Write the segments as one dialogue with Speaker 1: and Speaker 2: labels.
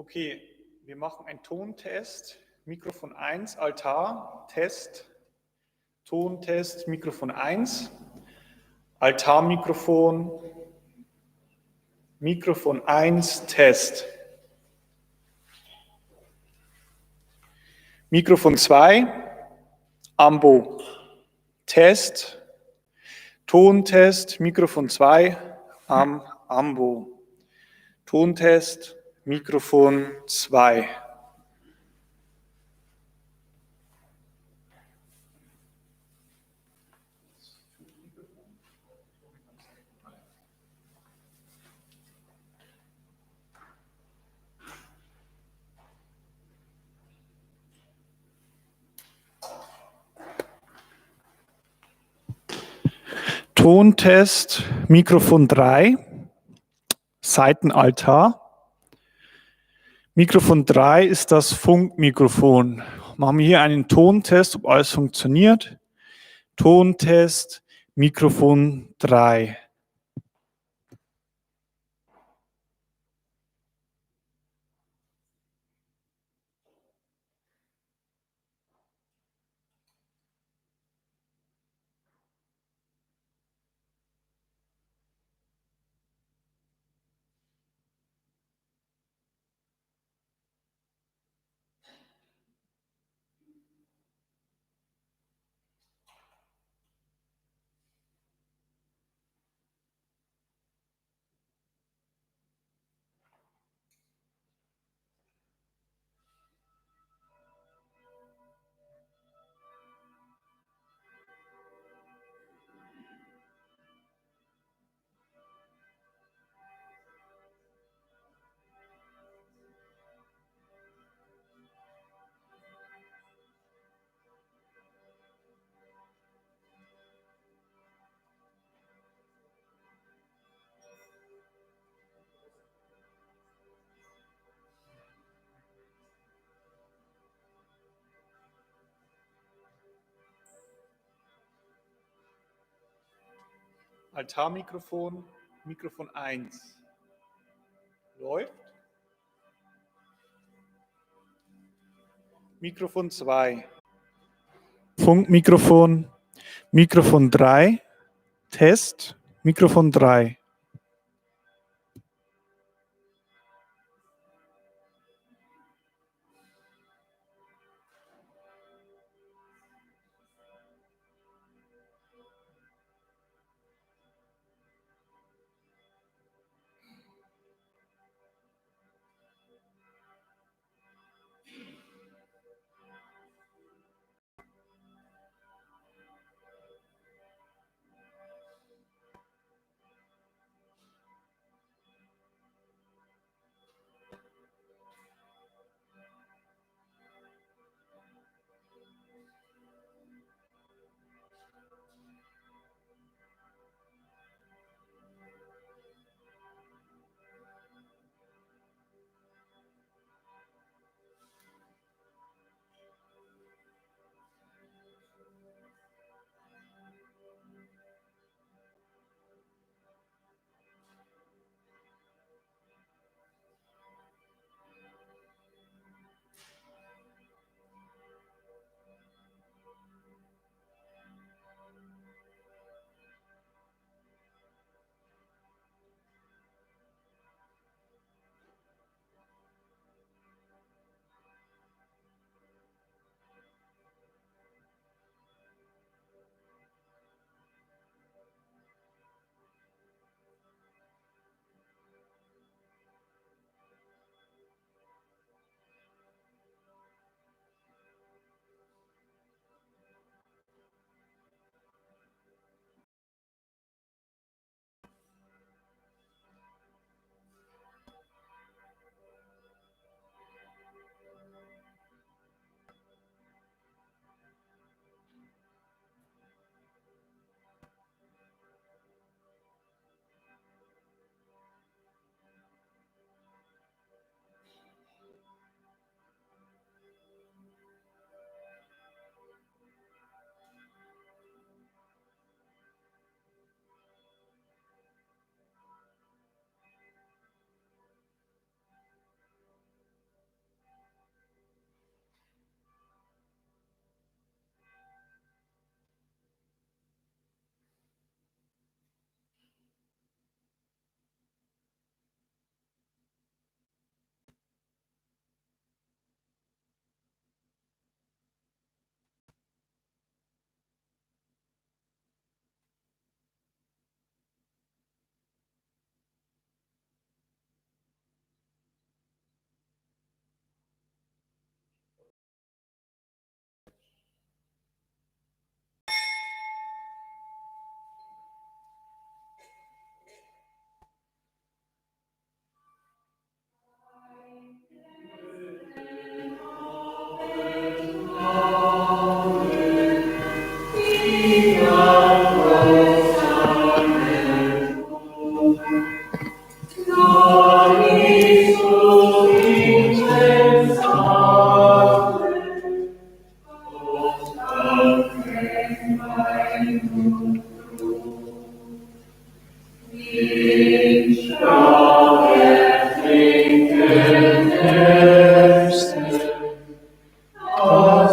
Speaker 1: Okay, wir machen einen Tontest. Mikrofon 1, Altar, Test. Tontest, Mikrofon 1. Altarmikrofon, Mikrofon 1, Test. Mikrofon 2, Ambo, Test. Tontest, Mikrofon 2, Ambo. Tontest, Mikrofon 2. Tontest, Mikrofon 3, Seitenaltar. Mikrofon 3 ist das Funkmikrofon. Machen wir hier einen Tontest, ob alles funktioniert. Tontest, Mikrofon 3. Altarmikrofon, Mikrofon 1. Läuft. Mikrofon 2. Funkmikrofon, Mikrofon 3. Test, Mikrofon 3.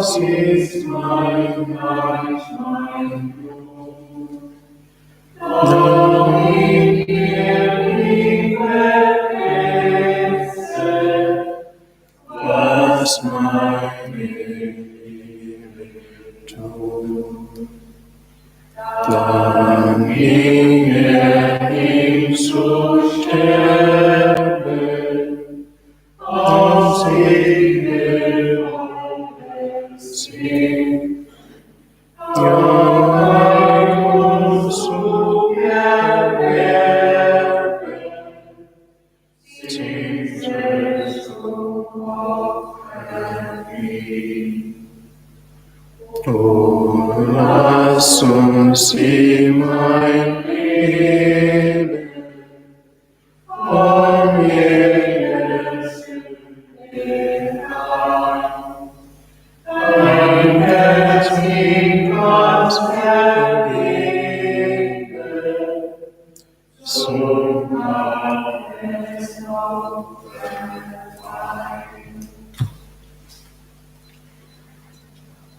Speaker 2: Das ist mein Leib, mein Blut. Darin was meine Liebe tut. Dann ging hin zu sterben, auf Siege Sieg. Ja, uns zu erwerben, singt es O lass uns ihm ein Leben um jedes ein Herz in Gott vergeben, so alles auf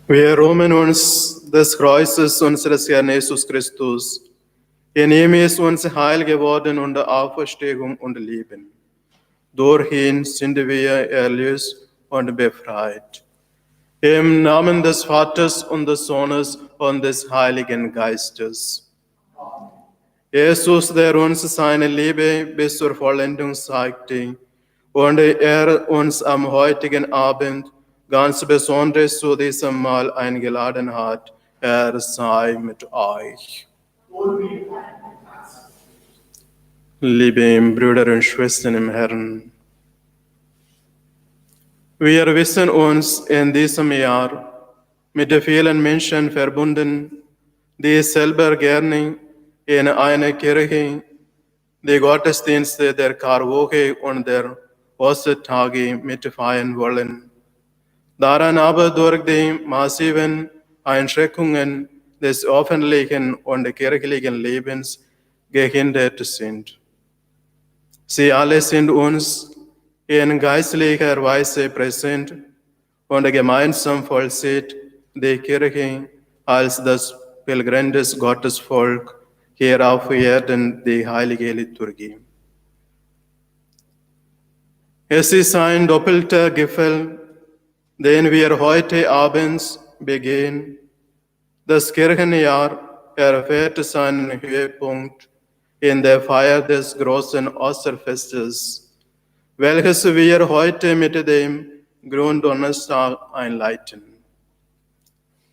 Speaker 2: Wir rühmen uns des Kreuzes unseres Herrn Jesus Christus. In ihm ist uns Heil geworden und Auferstehung und Leben. Durch ihn sind wir erlöst und befreit. Im Namen des Vaters und des Sohnes und des Heiligen Geistes. Jesus, der uns seine Liebe bis zur Vollendung zeigte und er uns am heutigen Abend ganz besonders zu diesem Mahl eingeladen hat, er sei mit euch. Liebe Brüder und Schwestern im Herrn, wir wissen uns in diesem Jahr mit vielen Menschen verbunden, die selber gerne in einer Kirche die Gottesdienste der Karwoche und der Ostertage mitfeiern wollen. Daran aber durch die massiven Einschränkungen des öffentlichen und kirchlichen Lebens gehindert sind. Sie alle sind uns in geistlicher Weise präsent und gemeinsam vollzieht die Kirche als das pilgerndes Gottesvolk hier auf Erden die heilige Liturgie. Es ist ein doppelter Gipfel, den wir heute abends begehen. Das Kirchenjahr erfährt seinen Höhepunkt in der Feier des großen Osterfestes, welches wir heute mit dem Gründonnerstag einleiten.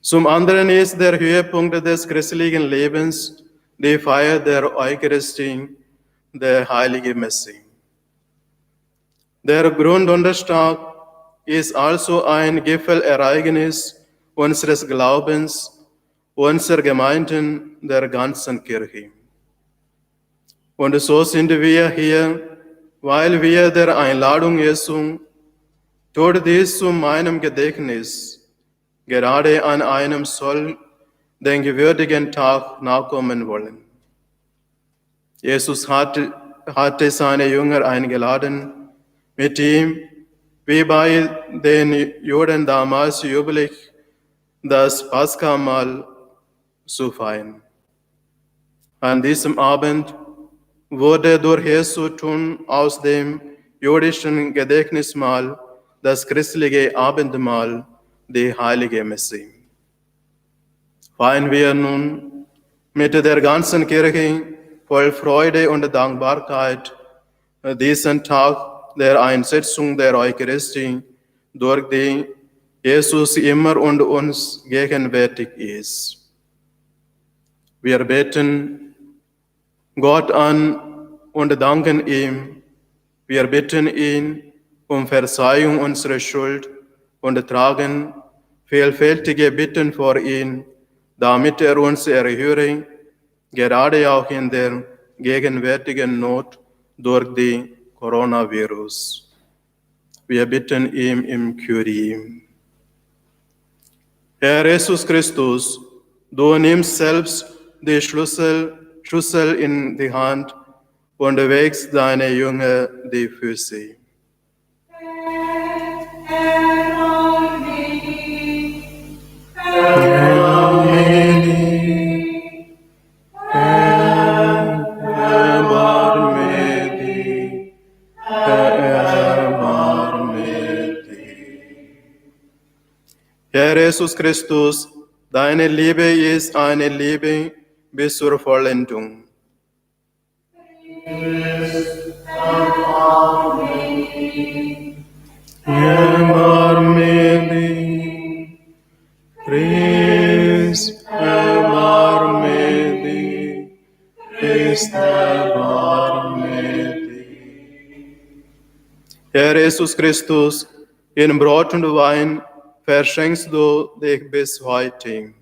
Speaker 2: Zum anderen ist der Höhepunkt des christlichen Lebens die Feier der Eucharistie, der Heilige Messe. Der Gründonnerstag ist also ein Gipfelereignis unseres Glaubens, unserer Gemeinden, der ganzen Kirche. Und so sind wir hier, weil wir der Einladung Jesu, tut dies zu meinem Gedächtnis, gerade an einem den gewürdigen Tag nachkommen wollen. Jesus hatte seine Jünger eingeladen, mit ihm, wie bei den Juden damals üblich, das Paschamahl zu feiern. An diesem Abend wurde durch Jesu Tun aus dem jüdischen Gedächtnismahl das christliche Abendmahl, die Heilige Messe. Feiern wir nun mit der ganzen Kirche voll Freude und Dankbarkeit diesen Tag der Einsetzung der Eucharistie, durch die Jesus immer unter uns gegenwärtig ist. Wir beten Gott an und danken ihm. Wir bitten ihn um Verzeihung unserer Schuld und tragen vielfältige Bitten vor ihn, damit er uns erhöre, gerade auch in der gegenwärtigen Not durch die Coronavirus. Wir bitten ihm im Kyrie. Herr Jesus Christus, du nimmst selbst die Schlüssel in die Hand und wägst deine Jünger die Füße. Herr Jesus Christus, deine Liebe ist eine Liebe bis zur Vollendung. Herr Jesus Christus, in Brot und Wein verschenkst du dich bis heute.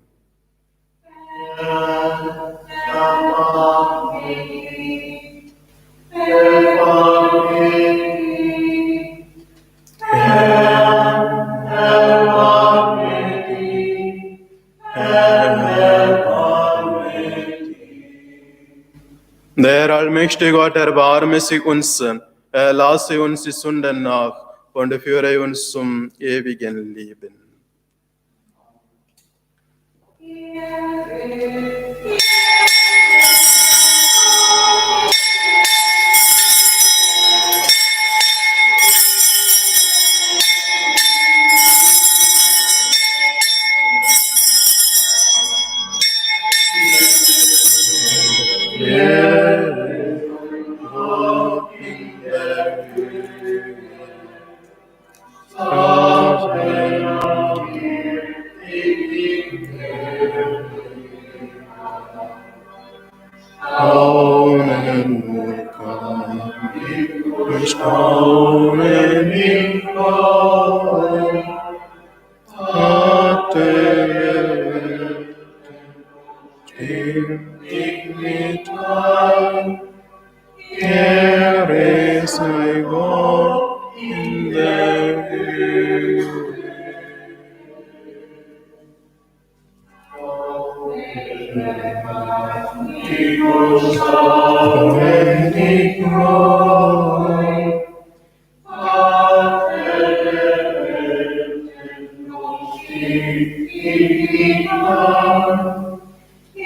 Speaker 2: Der allmächtige Gott erbarme sich uns, erlasse uns die Sünden nach und führe uns zum ewigen Leben. Ehre sei Gott in der Höhe.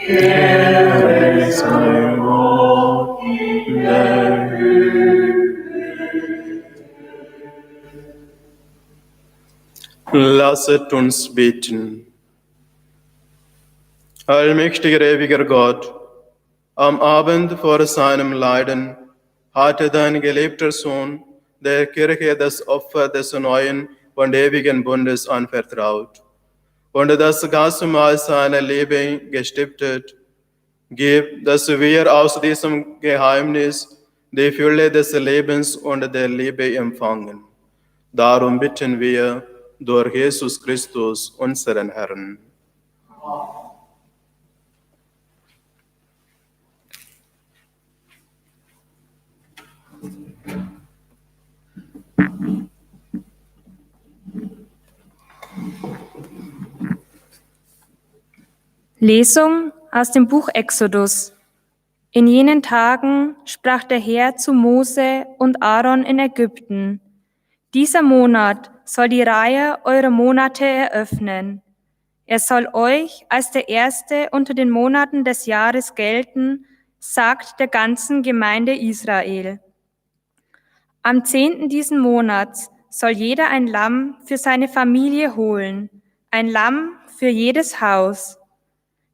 Speaker 2: Ehre sei Gott in der Höhe. Lasset uns beten. Allmächtiger, ewiger Gott, am Abend vor seinem Leiden hatte dein geliebter Sohn der Kirche das Opfer des neuen und ewigen Bundes anvertraut und das Gastmahl seiner Liebe gestiftet. Gib, dass wir aus diesem Geheimnis die Fülle des Lebens und der Liebe empfangen. Darum bitten wir durch Jesus Christus, unseren Herrn.
Speaker 3: Lesung aus dem Buch Exodus. In jenen Tagen sprach der Herr zu Mose und Aaron in Ägypten: Dieser Monat soll die Reihe eurer Monate eröffnen. Er soll euch als der erste unter den Monaten des Jahres gelten, sagt der ganzen Gemeinde Israel. Am 10. diesen Monats soll jeder ein Lamm für seine Familie holen, ein Lamm für jedes Haus.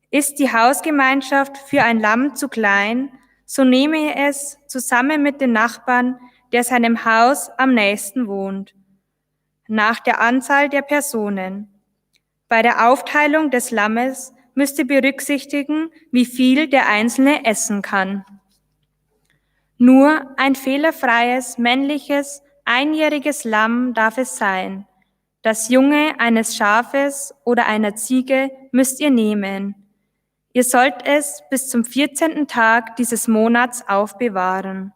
Speaker 3: Ist die Hausgemeinschaft für ein Lamm zu klein, so nehme er es zusammen mit dem Nachbarn, der seinem Haus am nächsten wohnt, nach der Anzahl der Personen. Bei der Aufteilung des Lammes müsst ihr berücksichtigen, wie viel der Einzelne essen kann. Nur ein fehlerfreies, männliches, einjähriges Lamm darf es sein. Das Junge eines Schafes oder einer Ziege müsst ihr nehmen. Ihr sollt es bis zum 14. Tag dieses Monats aufbewahren.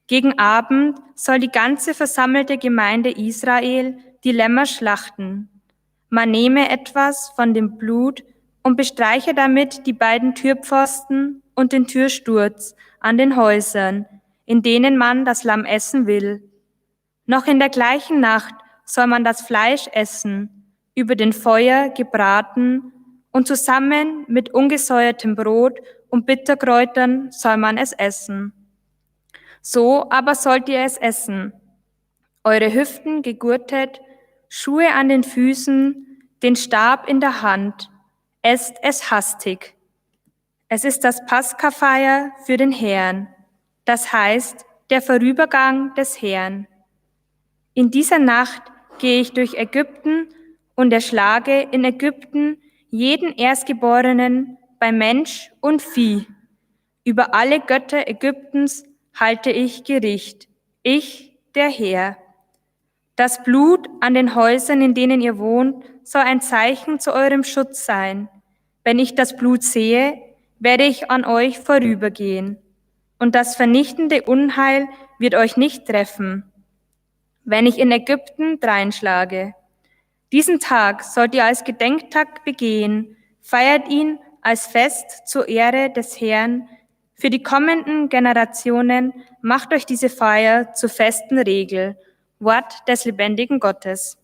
Speaker 3: Gegen Abend soll die ganze versammelte Gemeinde Israel die Lämmer schlachten. Man nehme etwas von dem Blut und bestreiche damit die beiden Türpfosten und den Türsturz an den Häusern, in denen man das Lamm essen will. Noch in der gleichen Nacht soll man das Fleisch essen, über den Feuer gebraten, und zusammen mit ungesäuertem Brot und Bitterkräutern soll man es essen. So aber sollt ihr es essen, eure Hüften gegurtet, Schuhe an den Füßen, den Stab in der Hand, esst es hastig. Es ist das Paschafeier für den Herrn, das heißt der Vorübergang des Herrn. In dieser Nacht gehe ich durch Ägypten und erschlage in Ägypten jeden Erstgeborenen bei Mensch und Vieh. Über alle Götter Ägyptens halte ich Gericht, ich, der Herr. Das Blut an den Häusern, in denen ihr wohnt, soll ein Zeichen zu eurem Schutz sein. Wenn ich das Blut sehe, werde ich an euch vorübergehen. Und das vernichtende Unheil wird euch nicht treffen, wenn ich in Ägypten dreinschlage. Diesen Tag sollt ihr als Gedenktag begehen, feiert ihn als Fest zur Ehre des Herrn. Für die kommenden Generationen macht euch diese Feier zur festen Regel. Wort des lebendigen Gottes.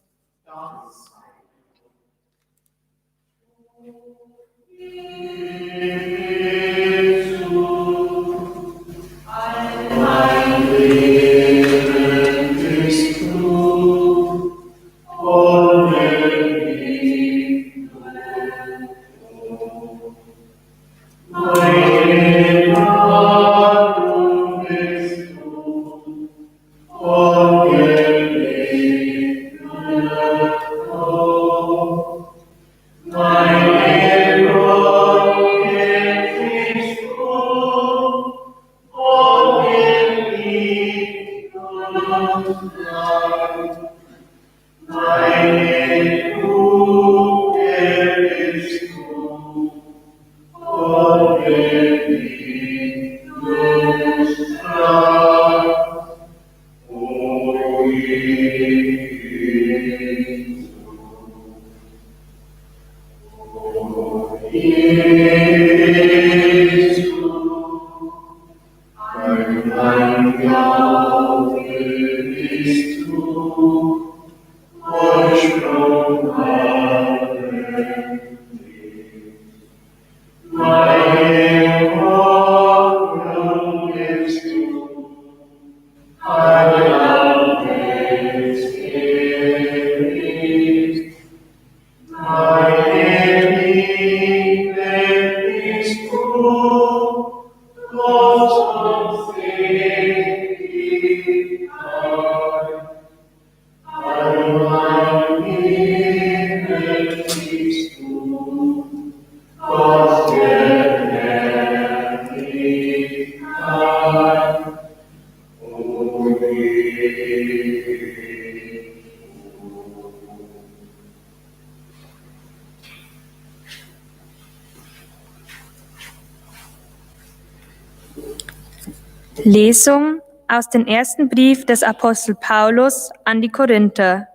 Speaker 3: Lesung aus dem ersten Brief des Apostel Paulus an die Korinther.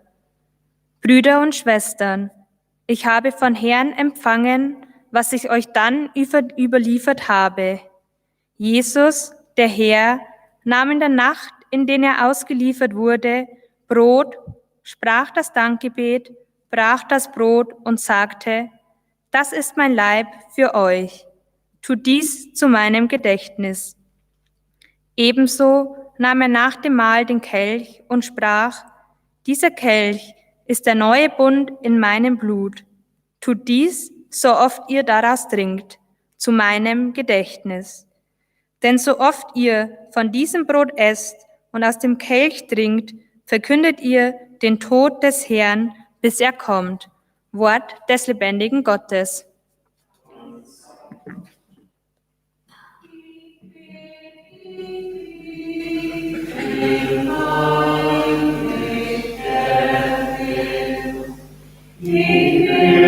Speaker 3: Brüder und Schwestern, ich habe von Herrn empfangen, was ich euch dann überliefert habe. Jesus, der Herr, nahm in der Nacht, in der er ausgeliefert wurde, Brot, sprach das Dankgebet, brach das Brot und sagte, das ist mein Leib für euch. Tut dies zu meinem Gedächtnis. Ebenso nahm er nach dem Mahl den Kelch und sprach, dieser Kelch ist der neue Bund in meinem Blut. Tut dies, so oft ihr daraus trinkt, zu meinem Gedächtnis. Denn so oft ihr von diesem Brot esst und aus dem Kelch trinkt, verkündet ihr den Tod des Herrn, bis er kommt. Wort des lebendigen Gottes.
Speaker 4: Ich will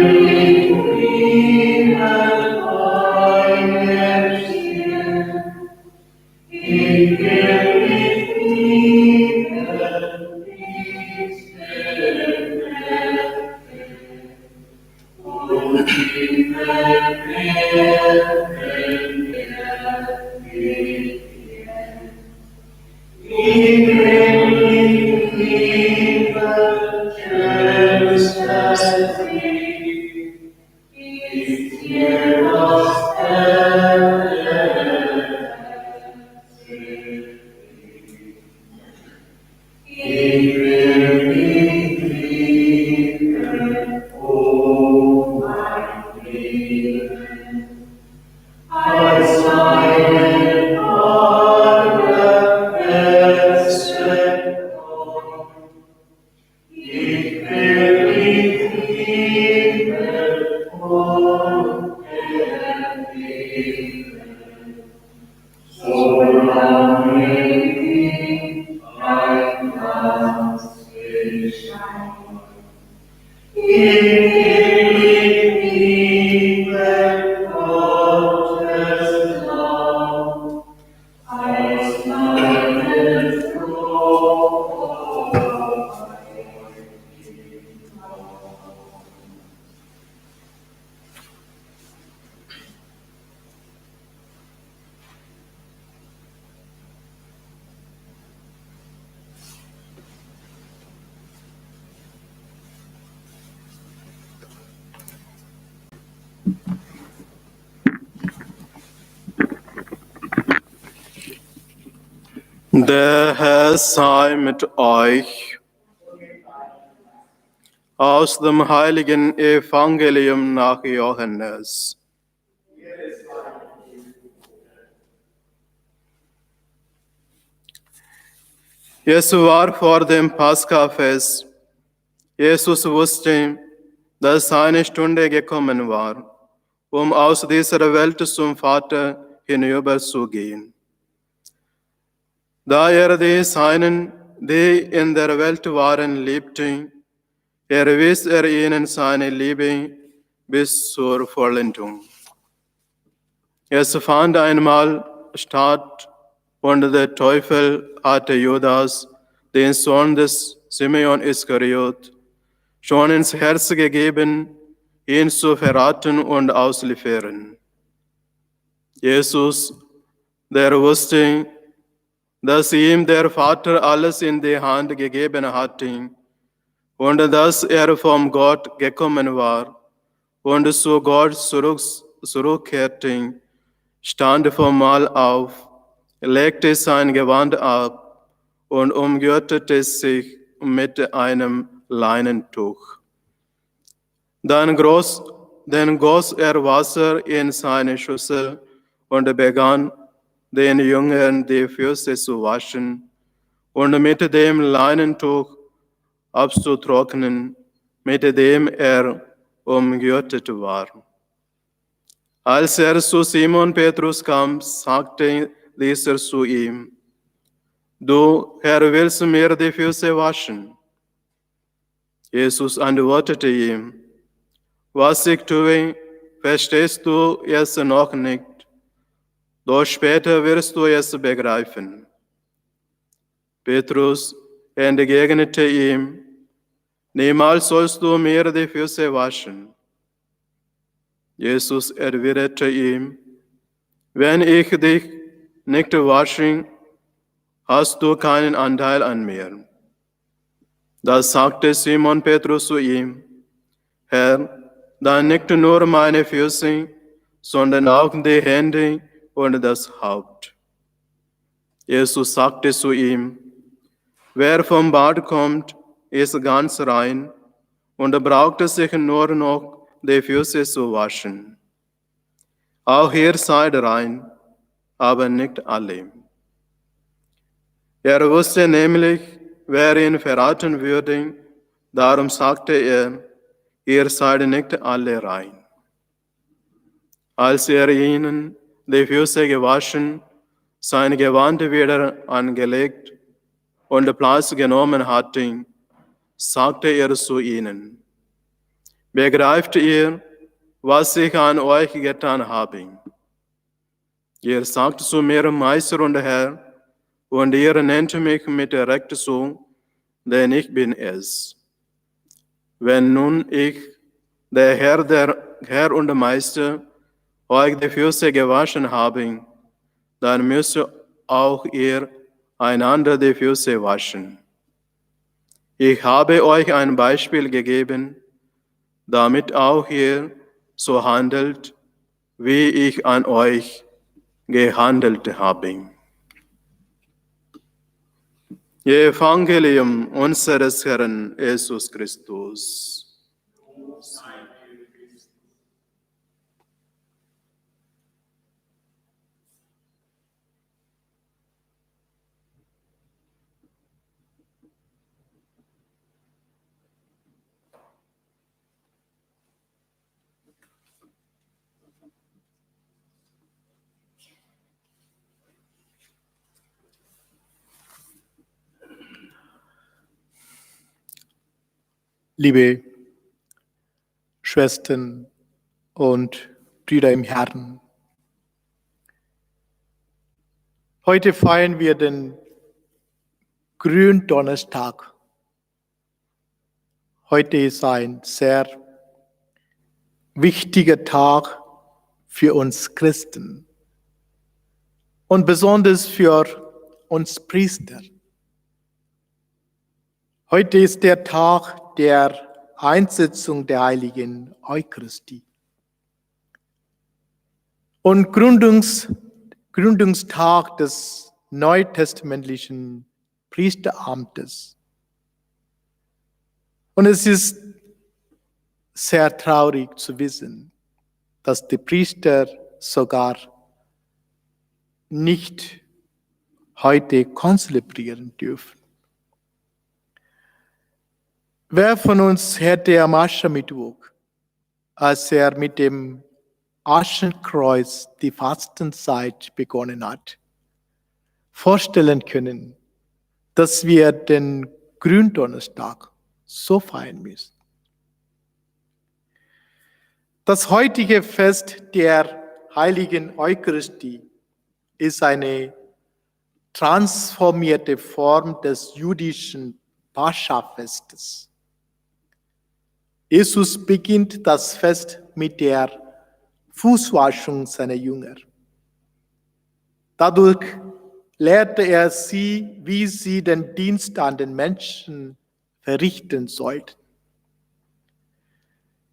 Speaker 2: Der Herr sei mit euch. Aus dem heiligen Evangelium nach Johannes. Es war vor dem Paschafest. Jesus wusste, dass seine Stunde gekommen war, um aus dieser Welt zum Vater hinüberzugehen. Da er die Seinen, die in der Welt waren, liebte, erwies er ihnen seine Liebe bis zur Vollendung. Es fand einmal statt, und der Teufel hatte Judas, den Sohn des Simeon Iskariot, schon ins Herz gegeben, ihn zu verraten und ausliefern. Jesus, der wusste, dass ihm der Vater alles in die Hand gegeben hatte und dass er vom Gott gekommen war und zu Gott zurückkehrte, stand vom Mahl auf, legte sein Gewand ab und umgürtete sich mit einem Leinentuch. Dann goss er Wasser in seine Schüssel und begann, den Jüngern die Füße zu waschen und mit dem Leinentuch abzutrocknen, mit dem er umgürtet war. Als er zu Simon Petrus kam, sagte dieser zu ihm: Du, Herr, willst mir die Füße waschen? Jesus antwortete ihm: Was ich tue, verstehst du es noch nicht, doch später wirst du es begreifen. Petrus entgegnete ihm: Niemals sollst du mir die Füße waschen. Jesus erwiderte ihm: Wenn ich dich nicht wasche, hast du keinen Anteil an mir. Da sagte Simon Petrus zu ihm: Herr, dann nicht nur meine Füße, sondern auch die Hände und das Haupt. Jesus sagte zu ihm: Wer vom Bad kommt, ist ganz rein und braucht sich nur noch die Füße zu waschen. Auch ihr seid rein, aber nicht alle. Er wusste nämlich, wer ihn verraten würde, darum sagte er: Ihr seid nicht alle rein. Als er ihnen die Füße gewaschen, sein Gewand wieder angelegt und Platz genommen hatte, sagte er zu ihnen: Begreift ihr, was ich an euch getan habe? Ihr sagt zu mir Meister und Herr, und ihr nennt mich mit Recht so, denn ich bin es. Wenn nun ich, der Herr der Herr und Meister euch die Füße gewaschen haben, dann müsst auch ihr einander die Füße waschen. Ich habe euch ein Beispiel gegeben, damit auch ihr so handelt, wie ich an euch gehandelt habe. Evangelium unseres Herrn Jesus Christus.
Speaker 4: Liebe Schwestern und Brüder im Herrn, heute feiern wir den Gründonnerstag. Heute ist ein sehr wichtiger Tag für uns Christen und besonders für uns Priester. Heute ist der Tag der Einsetzung der Heiligen Eucharistie. Und Gründungstag des neutestamentlichen Priesteramtes. Und es ist sehr traurig zu wissen, dass die Priester sogar nicht heute konzelebrieren dürfen. Wer von uns hätte am Aschermittwoch, als er mit dem Aschenkreuz die Fastenzeit begonnen hat, vorstellen können, dass wir den Gründonnerstag so feiern müssen? Das heutige Fest der Heiligen Eucharistie ist eine transformierte Form des jüdischen Pascha-Festes. Jesus beginnt das Fest mit der Fußwaschung seiner Jünger. Dadurch lehrte er sie, wie sie den Dienst an den Menschen verrichten sollten.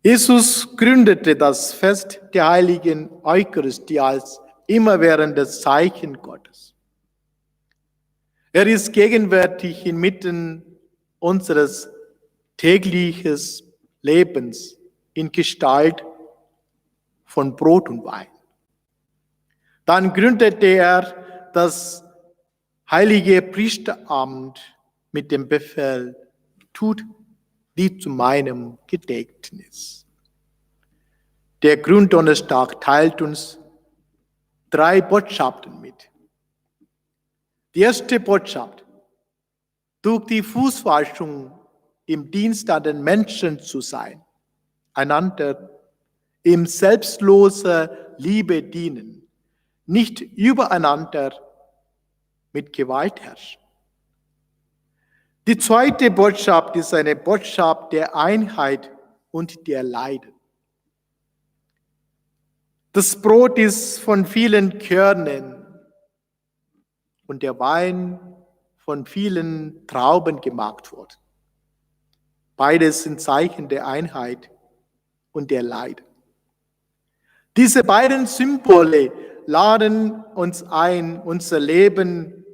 Speaker 4: Jesus gründete das Fest der Heiligen Eucharistie als immerwährendes Zeichen Gottes. Er ist gegenwärtig inmitten unseres täglichen Lebens in Gestalt von Brot und Wein. Dann gründete er das heilige Priesteramt mit dem Befehl: tut die zu meinem Gedächtnis. Der Gründonnerstag teilt uns 3 Botschaften mit. Die erste Botschaft: durch die Fußwaschung im Dienst an den Menschen zu sein, einander in selbstloser Liebe dienen, nicht übereinander mit Gewalt herrschen. Die zweite Botschaft ist eine Botschaft der Einheit und der Leiden. Das Brot ist von vielen Körnern und der Wein von vielen Trauben gemacht worden. Beides sind Zeichen der Einheit und der Leiden. Diese beiden Symbole laden uns ein, unser Leben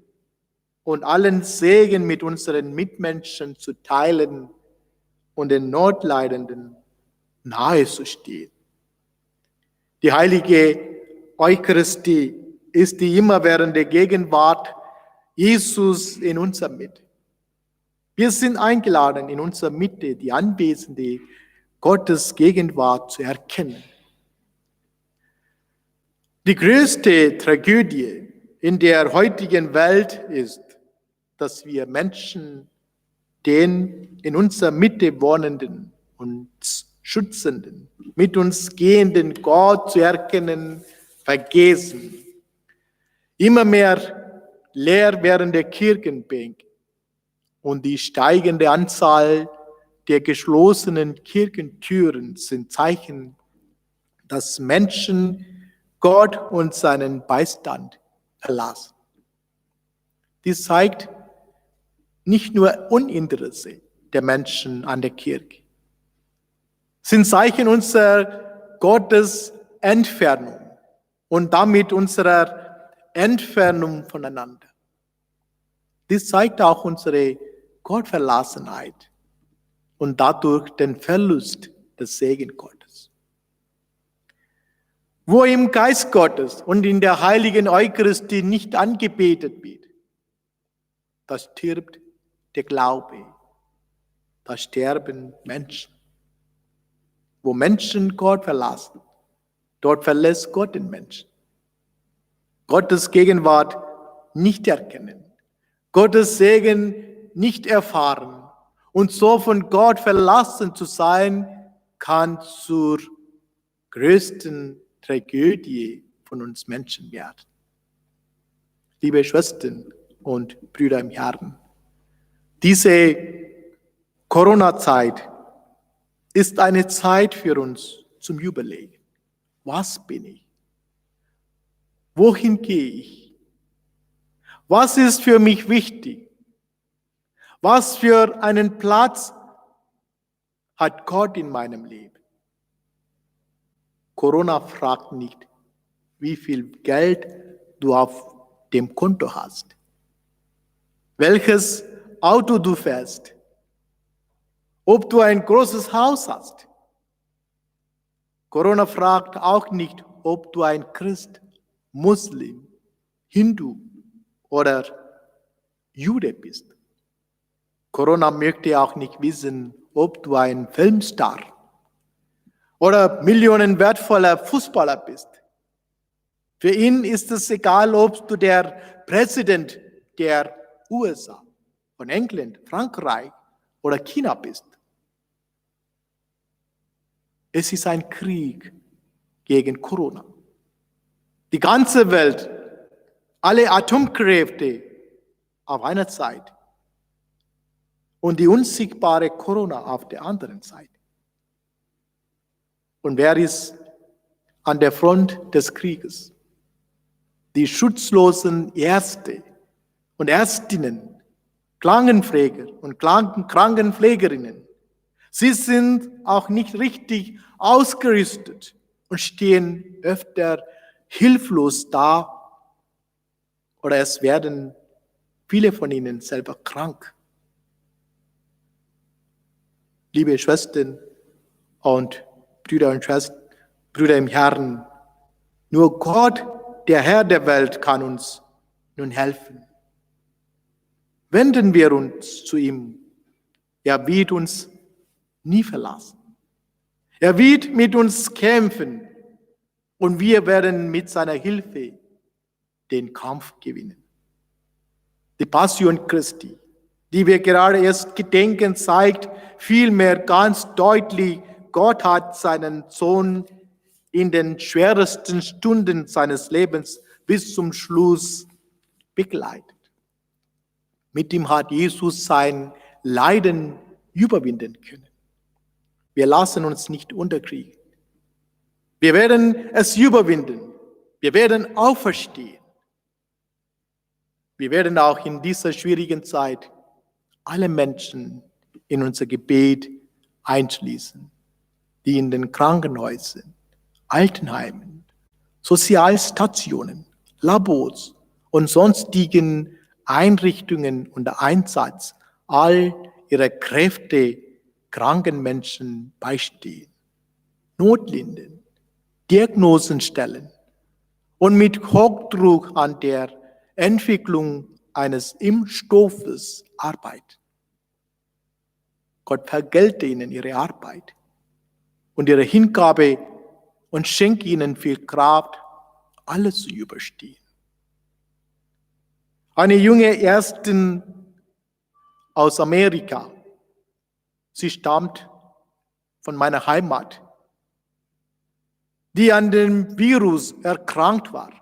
Speaker 4: und allen Segen mit unseren Mitmenschen zu teilen und den Notleidenden nahe zu stehen. Die heilige Eucharistie ist die immerwährende Gegenwart Jesus in unserer Mitte. Wir sind eingeladen, in unserer Mitte die anwesende Gottes Gegenwart zu erkennen. Die größte Tragödie in der heutigen Welt ist, dass wir Menschen den in unserer Mitte wohnenden und schützenden, mit uns gehenden Gott zu erkennen, vergessen. Immer mehr leer werdende Kirchenbänke und die steigende Anzahl der geschlossenen Kirchentüren sind Zeichen dass Menschen Gott und seinen Beistand verlassen. Dies zeigt nicht nur Uninteresse der Menschen an der Kirche, sind Zeichen unserer Gottes Entfernung und damit unserer Entfernung voneinander. Dies zeigt auch unsere Gottverlassenheit und dadurch den Verlust des Segen Gottes. Wo im Geist Gottes und in der heiligen Eucharistie nicht angebetet wird, da stirbt der Glaube, da sterben Menschen. Wo Menschen Gott verlassen, dort verlässt Gott den Menschen. Gottes Gegenwart nicht erkennen, Gottes Segen nicht erfahren und so von Gott verlassen zu sein, kann zur größten Tragödie von uns Menschen werden. Liebe Schwestern und Brüder im Herrn, diese Corona-Zeit ist eine Zeit für uns zum Überlegen. Was bin ich? Wohin gehe ich? Was ist für mich wichtig? Was für einen Platz hat Gott in meinem Leben? Corona fragt nicht, wie viel Geld du auf dem Konto hast, welches Auto du fährst, ob du ein großes Haus hast. Corona fragt auch nicht, ob du ein Christ, Muslim, Hindu oder Jude bist. Corona möchte auch nicht wissen, ob du ein Filmstar oder Millionen wertvoller Fußballer bist. Für ihn ist es egal, ob du der Präsident der USA, von England, Frankreich oder China bist. Es ist ein Krieg gegen Corona. Die ganze Welt, alle Atomkräfte auf einer Seite und die unsichtbare Corona auf der anderen Seite. Und wer ist an der Front des Krieges? Die schutzlosen Ärzte und Ärztinnen, Krankenpfleger und Krankenpflegerinnen. Sie sind auch nicht richtig ausgerüstet und stehen öfter hilflos da oder es werden viele von ihnen selber krank. Liebe Schwestern und Brüder und Schwestern, Brüder im Herrn, nur Gott, der Herr der Welt, kann uns nun helfen. Wenden wir uns zu ihm. Er wird uns nie verlassen. Er wird mit uns kämpfen und wir werden mit seiner Hilfe den Kampf gewinnen. Die Passion Christi, die wir gerade erst gedenken, zeigt vielmehr ganz deutlich, Gott hat seinen Sohn in den schwersten Stunden seines Lebens bis zum Schluss begleitet. Mit ihm hat Jesus sein Leiden überwinden können. Wir lassen uns nicht unterkriegen. Wir werden es überwinden. Wir werden auferstehen. Wir werden auch in dieser schwierigen Zeit alle Menschen in unser Gebet einschließen, die in den Krankenhäusern, Altenheimen, Sozialstationen, Labors und sonstigen Einrichtungen unter Einsatz all ihrer Kräfte kranken Menschen beistehen, Notlindern, Diagnosen stellen und mit Hochdruck an der Entwicklung eines Impfstoffes arbeiten. Gott vergelte ihnen ihre Arbeit und ihre Hingabe und schenke ihnen viel Kraft, alles zu überstehen. Eine junge Ärztin aus Amerika, sie stammt von meiner Heimat, die an dem Virus erkrankt war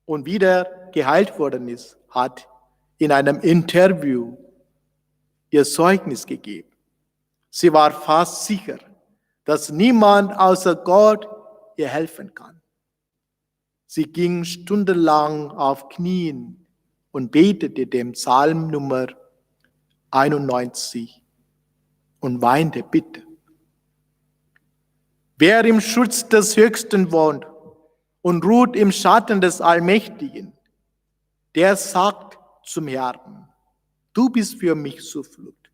Speaker 4: und wieder geheilt worden ist, hat in einem Interview ihr Zeugnis gegeben. Sie war fast sicher, dass niemand außer Gott ihr helfen kann. Sie ging stundenlang auf Knien und betete den Psalm Nummer 91 und weinte bitte. Wer im Schutz des Höchsten wohnt und ruht im Schatten des Allmächtigen, der sagt zum Herrn, du bist für mich Zuflucht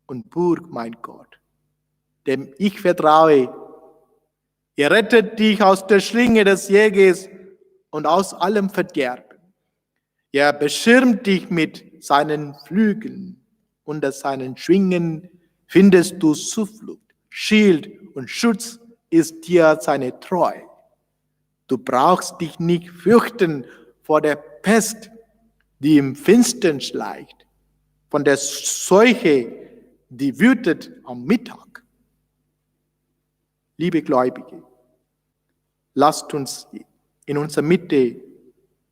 Speaker 4: und Burg, mein Gott, dem ich vertraue. Er rettet dich aus der Schlinge des Jägers und aus allem Verderben. Er beschirmt dich mit seinen Flügeln. Unter seinen Schwingen findest du Zuflucht. Schild und Schutz ist dir seine Treu. Du brauchst dich nicht fürchten vor der Pest, die im Finstern schleicht, von der Seuche, die wütet am Mittag. Liebe Gläubige, lasst uns in unserer Mitte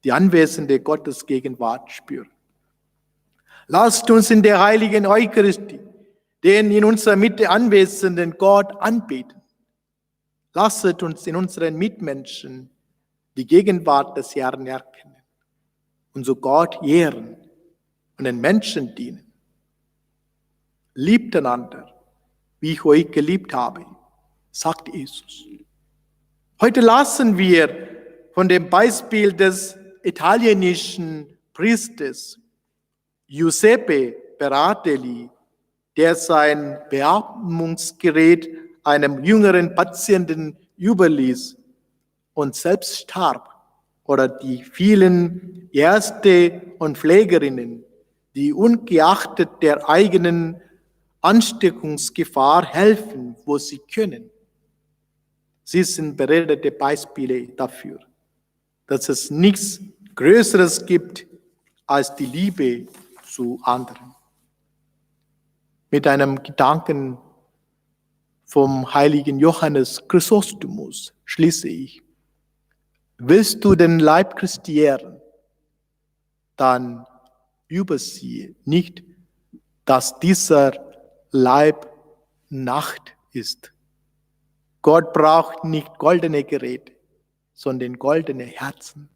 Speaker 4: die anwesende Gottesgegenwart spüren. Lasst uns in der heiligen Eucharistie den in unserer Mitte anwesenden Gott anbeten. Lasset uns in unseren Mitmenschen die Gegenwart des Herrn erkennen und so Gott ehren und den Menschen dienen. Liebt einander, wie ich euch geliebt habe, sagt Jesus. Heute lassen wir von dem Beispiel des italienischen Priesters Giuseppe Berardelli, der sein Beatmungsgerät einem jüngeren Patienten überließ und selbst starb, oder die vielen Ärzte und Pflegerinnen, die ungeachtet der eigenen Ansteckungsgefahr helfen, wo sie können. Sie sind beredete Beispiele dafür, dass es nichts Größeres gibt als die Liebe zu anderen. Mit einem Gedanken vom heiligen Johannes Chrysostomus schließe ich. Willst du den Leib Christi ehren, dann übersiehe nicht, dass dieser Leib Nacht ist. Gott braucht nicht goldene Geräte, sondern goldene Herzen.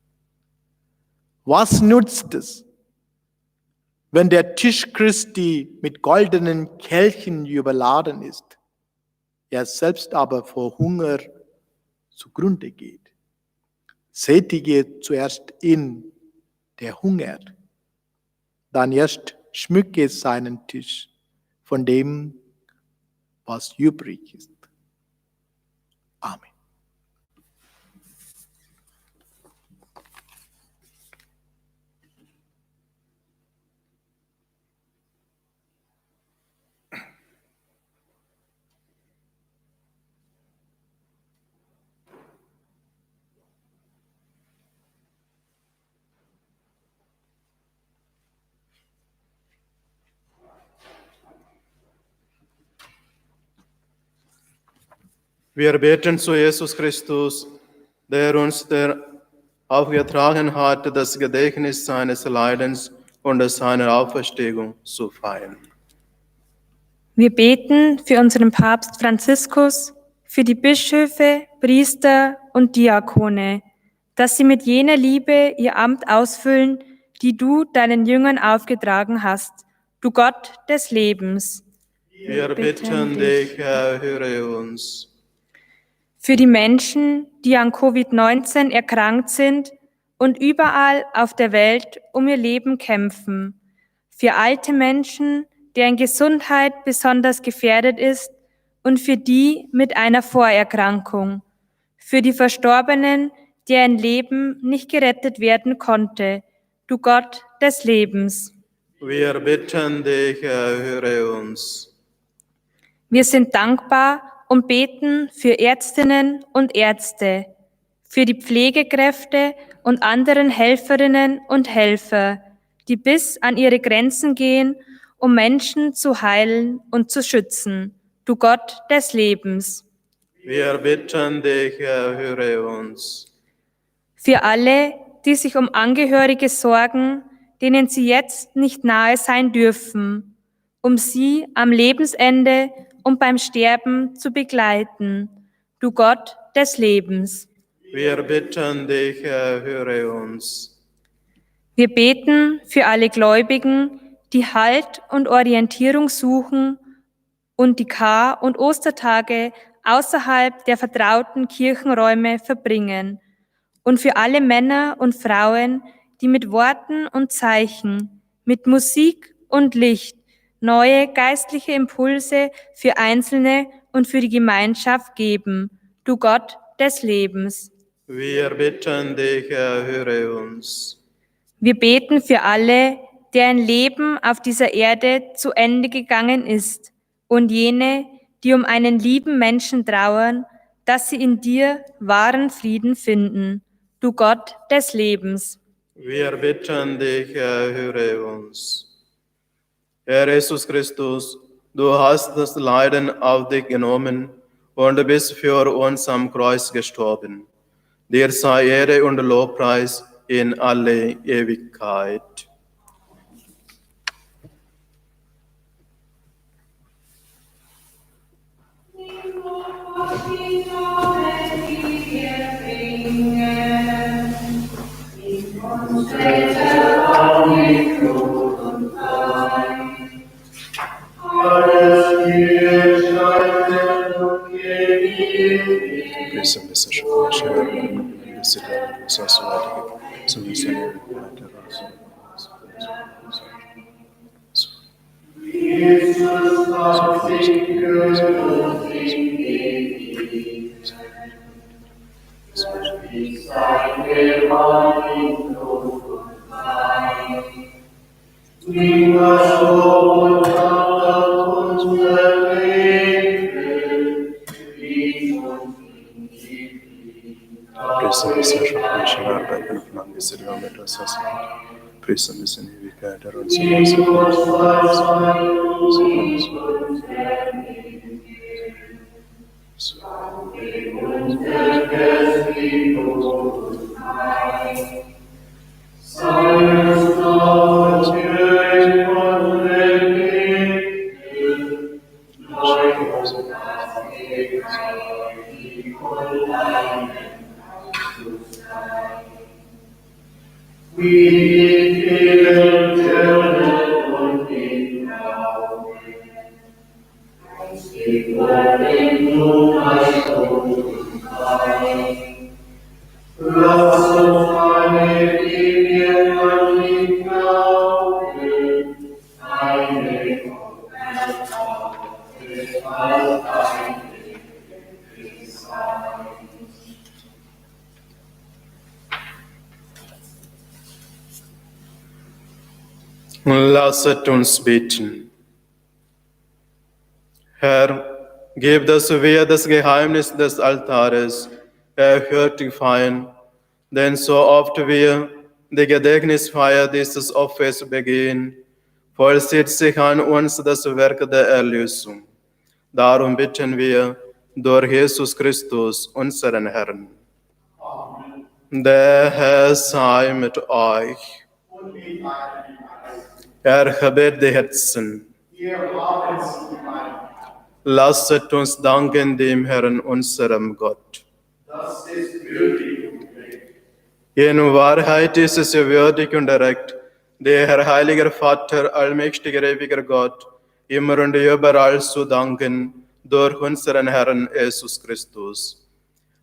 Speaker 4: Was nutzt es, wenn der Tisch Christi mit goldenen Kelchen überladen ist, er selbst aber vor Hunger zugrunde geht? Sättige zuerst ihn, der hungert, dann erst schmücke seinen Tisch von dem, was übrig ist. Amen.
Speaker 2: Wir beten zu Jesus Christus, der uns aufgetragen hat, das Gedächtnis seines Leidens und seiner Auferstehung zu feiern.
Speaker 3: Wir beten für unseren Papst Franziskus, für die Bischöfe, Priester und Diakone, dass sie mit jener Liebe ihr Amt ausfüllen, die du deinen Jüngern aufgetragen hast, du Gott des Lebens.
Speaker 2: Wir bitten dich, erhöre uns.
Speaker 3: Für die Menschen, die an Covid-19 erkrankt sind und überall auf der Welt um ihr Leben kämpfen. Für alte Menschen, deren Gesundheit besonders gefährdet ist und für die mit einer Vorerkrankung. Für die Verstorbenen, deren Leben nicht gerettet werden konnte, du Gott des Lebens.
Speaker 2: Wir bitten dich, erhöre uns.
Speaker 3: Wir sind dankbar und beten für Ärztinnen und Ärzte, für die Pflegekräfte und anderen Helferinnen und Helfer, die bis an ihre Grenzen gehen, um Menschen zu heilen und zu schützen, du Gott des Lebens.
Speaker 2: Wir bitten dich, erhöre uns.
Speaker 3: Für alle, die sich um Angehörige sorgen, denen sie jetzt nicht nahe sein dürfen, um sie am Lebensende und beim Sterben zu begleiten, du Gott des Lebens.
Speaker 2: Wir bitten dich, erhöre uns.
Speaker 3: Wir beten für alle Gläubigen, die Halt und Orientierung suchen und die Kar- und Ostertage außerhalb der vertrauten Kirchenräume verbringen. Und für alle Männer und Frauen, die mit Worten und Zeichen, mit Musik und Licht neue geistliche Impulse für Einzelne und für die Gemeinschaft geben, du Gott des Lebens.
Speaker 2: Wir bitten dich, erhöre uns.
Speaker 3: Wir beten für alle, deren Leben auf dieser Erde zu Ende gegangen ist, und jene, die um einen lieben Menschen trauern, dass sie in dir wahren Frieden finden, du Gott des Lebens.
Speaker 2: Wir bitten dich, erhöre uns. Herr Jesus Christus, du hast das Leiden auf dich genommen und bist für uns am Kreuz gestorben. Dir sei Ehre und Lobpreis in alle Ewigkeit.
Speaker 5: Priesen bis in Ewigkeit, der uns
Speaker 2: Lasset uns beten. Herr, gib, dass wir das Geheimnis des Altares erhörtig feiern, denn so oft wir die Gedächtnisfeier dieses Opfers begehen, vollzieht sich an uns das Werk der Erlösung. Darum bitten wir durch Jesus Christus, unseren Herrn. Amen. Der Herr sei mit euch. Erhebet die Herzen. Lasset uns danken dem Herrn, unserem Gott. Das ist würdig und recht. In Wahrheit ist es würdig und recht, der Herr, heiliger Vater, allmächtiger, ewiger Gott, immer und überall zu danken durch unseren Herrn Jesus Christus.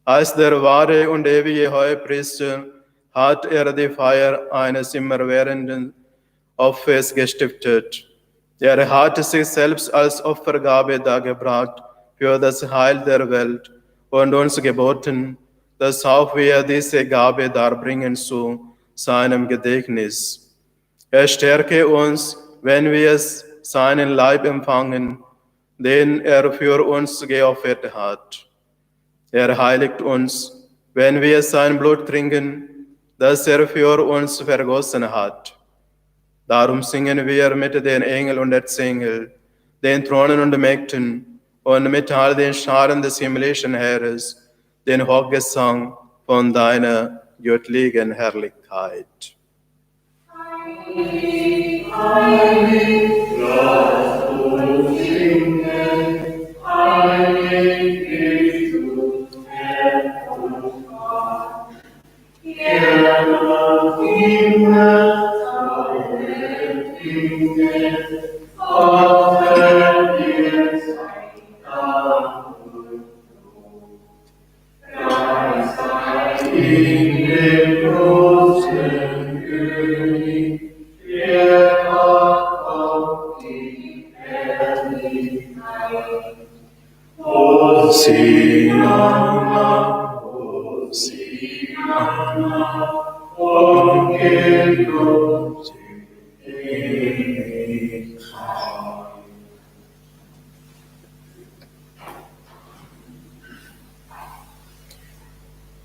Speaker 2: Als der wahre und ewige Hohepriester hat er die Feier eines immerwährenden Opfers gestiftet. Er hat sich selbst als Opfergabe dargebracht für das Heil der Welt und uns geboten, dass auch wir diese Gabe darbringen zu seinem Gedächtnis. Er stärke uns, wenn wir seinen Leib empfangen, den er für uns geopfert hat. Er heiligt uns, wenn wir sein Blut trinken, das er für uns vergossen hat. Darum singen wir mit den Engeln und Erzengel, den Thronen und Mägden und mit all den Scharen des himmlischen Heeres den Hochgesang von deiner göttlichen Herrlichkeit. Heilig, heilig, lasst uns singen.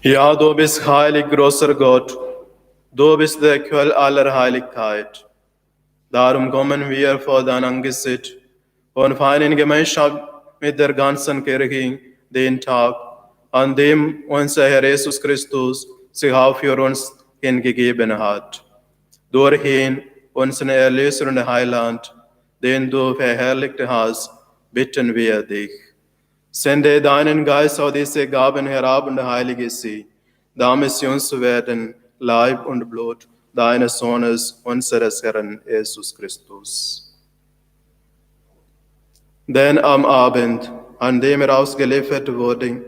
Speaker 2: Ja, du bist heilig, großer Gott. Du bist der Quell aller Heiligkeit. Darum kommen wir vor dein Angesicht und feiern in Gemeinschaft mit der ganzen Kirche den Tag, an dem unser Herr Jesus Christus sich auch für uns hingegeben hat. Durch ihn, unseren Erlöser und Heiland, den du verherrlicht hast, bitten wir dich. Sende deinen Geist auf diese Gaben herab und heilige sie, damit sie uns werden, Leib und Blut deines Sohnes, unseres Herrn Jesus Christus. Denn am Abend, an dem er ausgeliefert wurde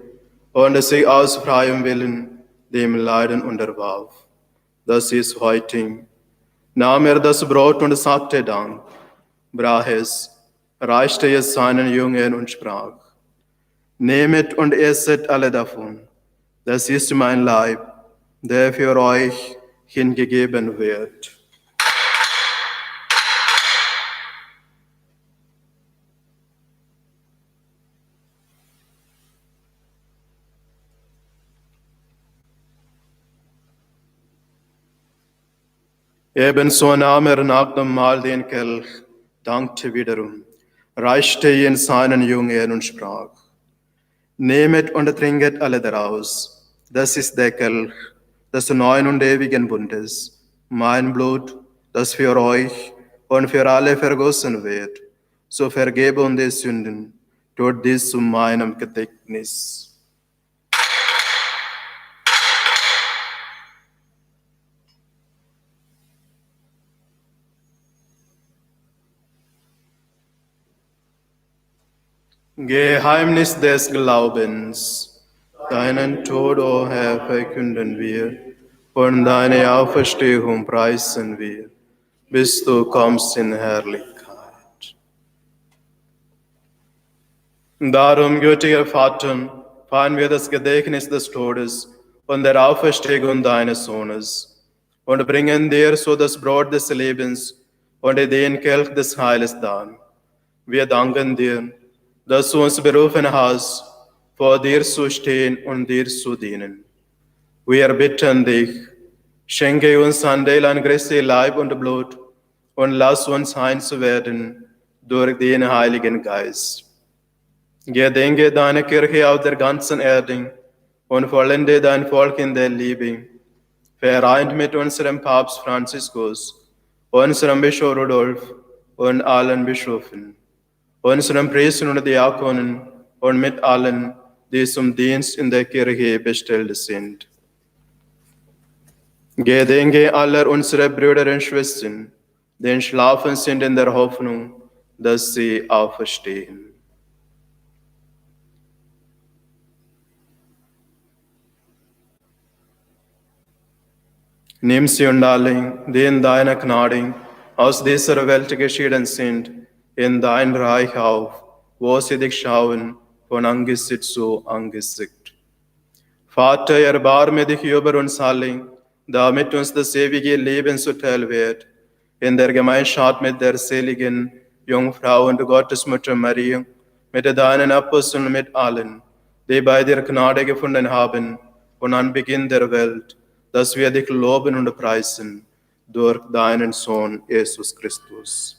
Speaker 2: und sich aus freiem Willen dem Leiden unterwarf, das ist heute, nahm er das Brot und sagte Dank, brach es, reichte es seinen Jüngern und sprach: Nehmet und esset alle davon, das ist mein Leib, der für euch hingegeben wird. Ebenso nahm er nach dem Mahl den Kelch, dankte wiederum, reichte ihn seinen Jüngern und sprach: Nehmet und trinket alle daraus, das ist der Kelch des neuen und ewigen Bundes, mein Blut, das für euch und für alle vergossen wird, zur Vergebung der Sünden, tut dies zu meinem Gedächtnis. Geheimnis des Glaubens. Deinen Tod, o Herr, verkünden wir, und deine Auferstehung preisen wir, bis du kommst in Herrlichkeit. Darum, gütiger Vater, feiern wir das Gedächtnis des Todes und der Auferstehung deines Sohnes und bringen dir so das Brot des Lebens und den Kelch des Heiles dar. Wir danken dir, dass du uns berufen hast, vor dir zu stehen und dir zu dienen. Wir bitten dich, schenke uns Anteil an Christi Leib und Blut und lass uns eins werden durch den Heiligen Geist. Gedenke deine Kirche auf der ganzen Erde und vollende dein Volk in der Liebe, vereint mit unserem Papst Franziskus, unserem Bischof Rudolf und allen Bischöfen, unseren Priestern und Diakonen und mit allen, die zum Dienst in der Kirche bestellt sind. Gedenke aller unserer Brüder und Schwestern, die entschlafen sind in der Hoffnung, dass sie auferstehen. Nimm sie und alle, die in deiner Gnade aus dieser Welt geschieden sind, in dein Reich auf, wo sie dich schauen, von Angesicht zu Angesicht. Vater, erbarme dich über uns alle, damit uns das ewige Leben zuteil wird, in der Gemeinschaft mit der seligen Jungfrau und Gottesmutter Maria, mit deinen Aposteln und mit allen, die bei dir Gnade gefunden haben, von Anbeginn der Welt, dass wir dich loben und preisen durch deinen Sohn Jesus Christus.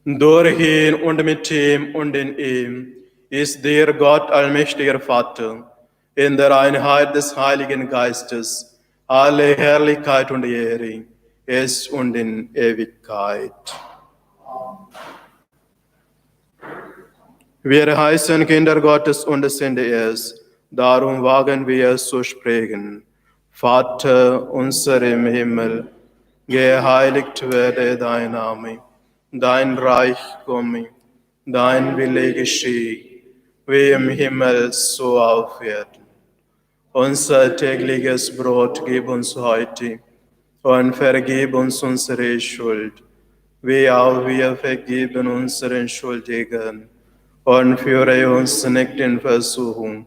Speaker 2: Durch ihn und mit ihm und in ihm ist dir Gott, allmächtiger Vater, in der Einheit des Heiligen Geistes, alle Herrlichkeit und Ehre, jetzt und in Ewigkeit. Wir heißen Kinder Gottes und sind es. Darum wagen wir es zu sprechen. Vater unser im Himmel, geheiligt werde dein Name, dein Reich komme, dein Wille geschehe, wie im Himmel so auf Erden. Unser tägliches Brot gib uns heute und vergib uns unsere Schuld, wie auch wir vergeben unseren Schuldigen. Und führe uns nicht in Versuchung,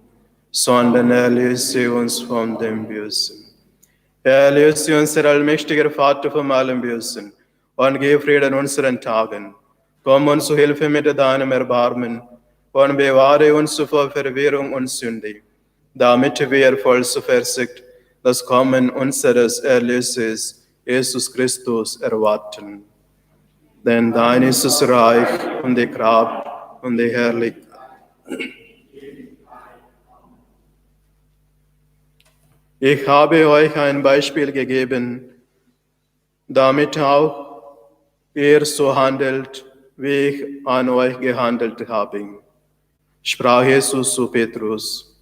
Speaker 2: sondern erlöse uns von dem Bösen. Erlöse uns, allmächtiger Vater, von allem Bösen und gib Frieden unseren Tagen. Komm uns zu Hilfe mit deinem Erbarmen und bewahre uns vor Verwirrung und Sünde, damit wir voll zuversicht das Kommen unseres Erlösers, Jesus Christus, erwarten. Denn dein ist das Reich und die Kraft und die Herrlichkeit. Ich habe euch ein Beispiel gegeben, damit auch ihr so handelt, wie ich an euch gehandelt habe, sprach Jesus zu Petrus.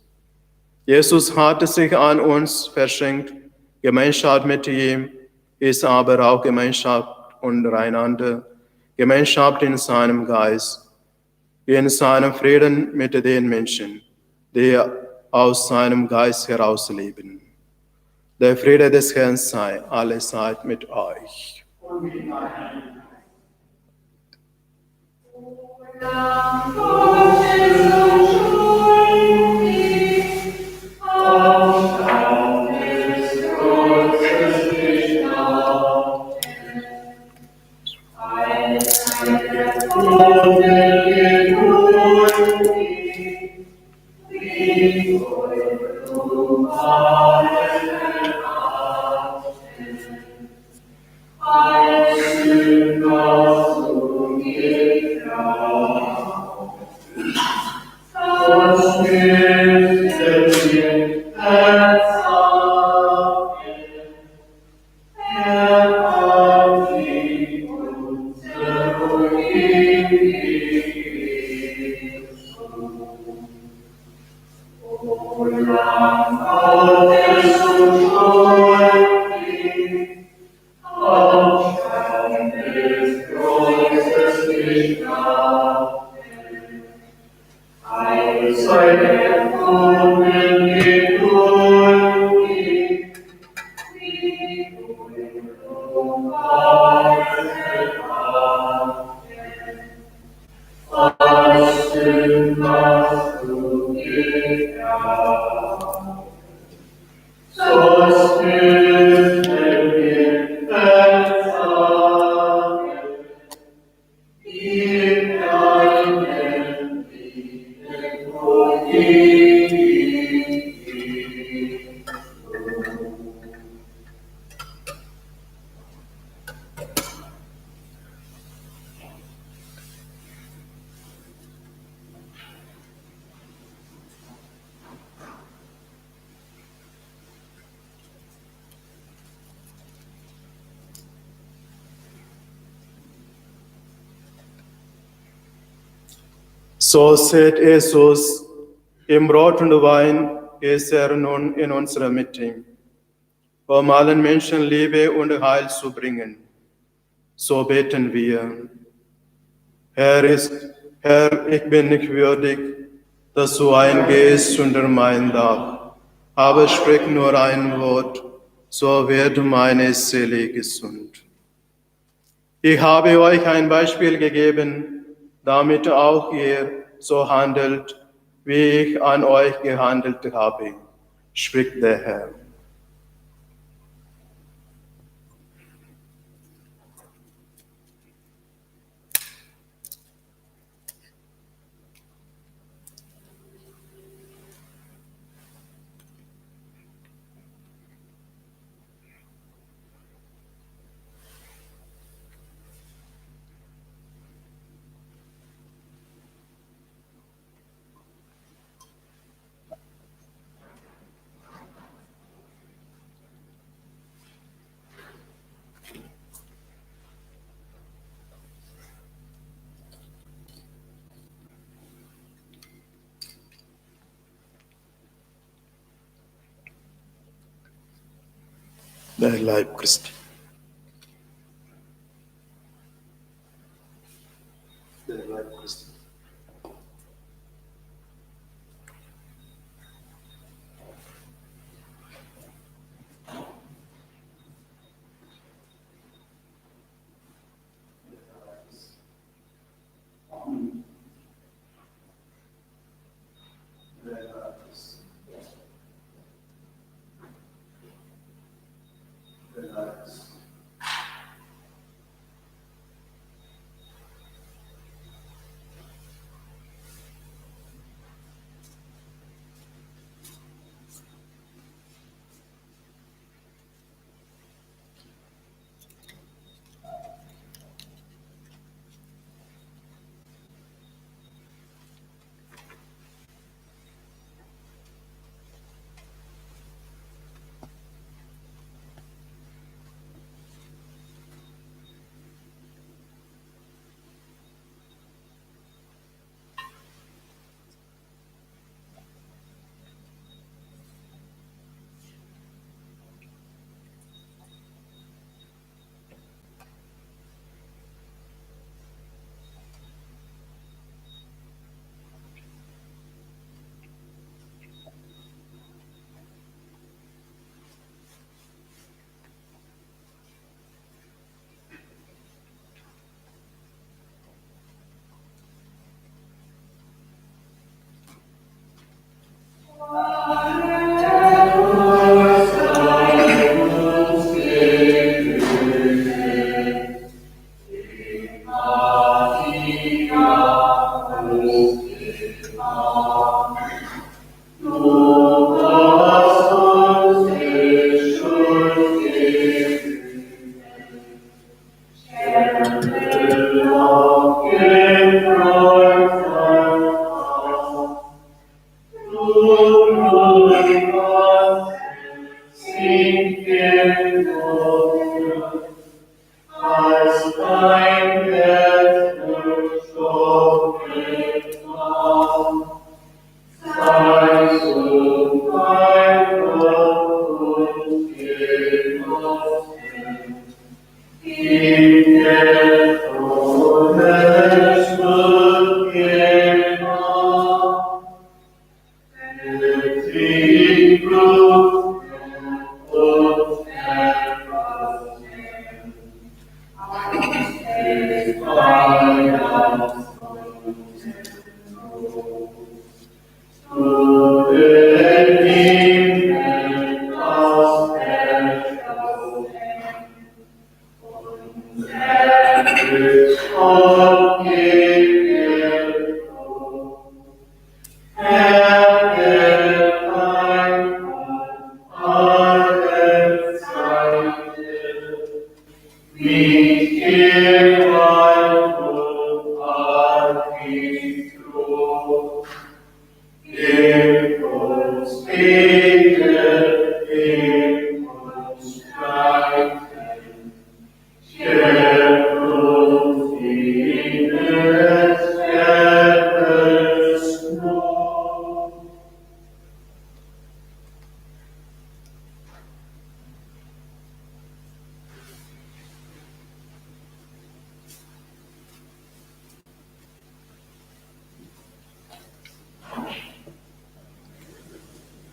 Speaker 2: Jesus hatte sich an uns verschenkt, Gemeinschaft mit ihm ist aber auch Gemeinschaft untereinander, Gemeinschaft in seinem Geist, in seinem Frieden mit den Menschen, die aus seinem Geist heraus leben. Der Friede des Herrn sei allezeit mit euch. So seht Jesus, im Brot und Wein ist er nun in unserer Mitte, um allen Menschen Liebe und Heil zu bringen. So beten wir. Herr, ich bin nicht würdig, dass du eingehst unter mein Dach, aber sprich nur ein Wort, so wird meine Seele gesund. Ich habe euch ein Beispiel gegeben, damit auch ihr so handelt, wie ich an euch gehandelt habe, spricht der Herr. Der Leib Christi. Der Leib Christi.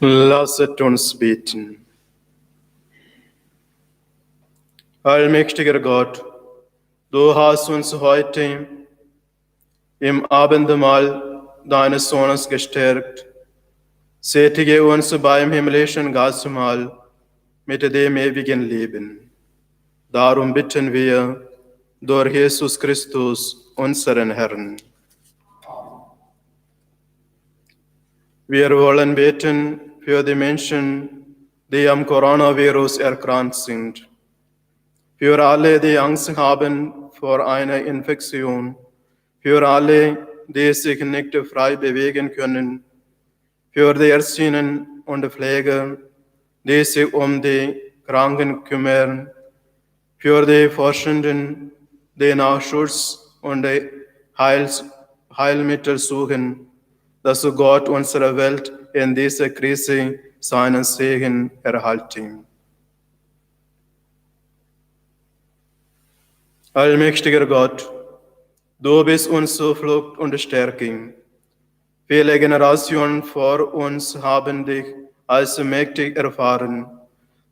Speaker 2: Lasset uns beten. Allmächtiger Gott, du hast uns heute im Abendmahl deines Sohnes gestärkt. Sättige uns beim himmlischen Gastmahl mit dem ewigen Leben. Darum bitten wir durch Jesus Christus, unseren Herrn. Wir wollen beten für die Menschen, die am Coronavirus erkrankt sind. Für alle, die Angst haben vor einer Infektion. Für alle, die sich nicht frei bewegen können. Für die Ärztinnen und Pfleger, die sich um die Kranken kümmern. Für die Forschenden, die nach Schutz und Heilmittel suchen, dass Gott unsere Welt in dieser Krise seinen Segen erhalte. Allmächtiger Gott, du bist uns Zuflucht und Stärkung. Viele Generationen vor uns haben dich als mächtig erfahren,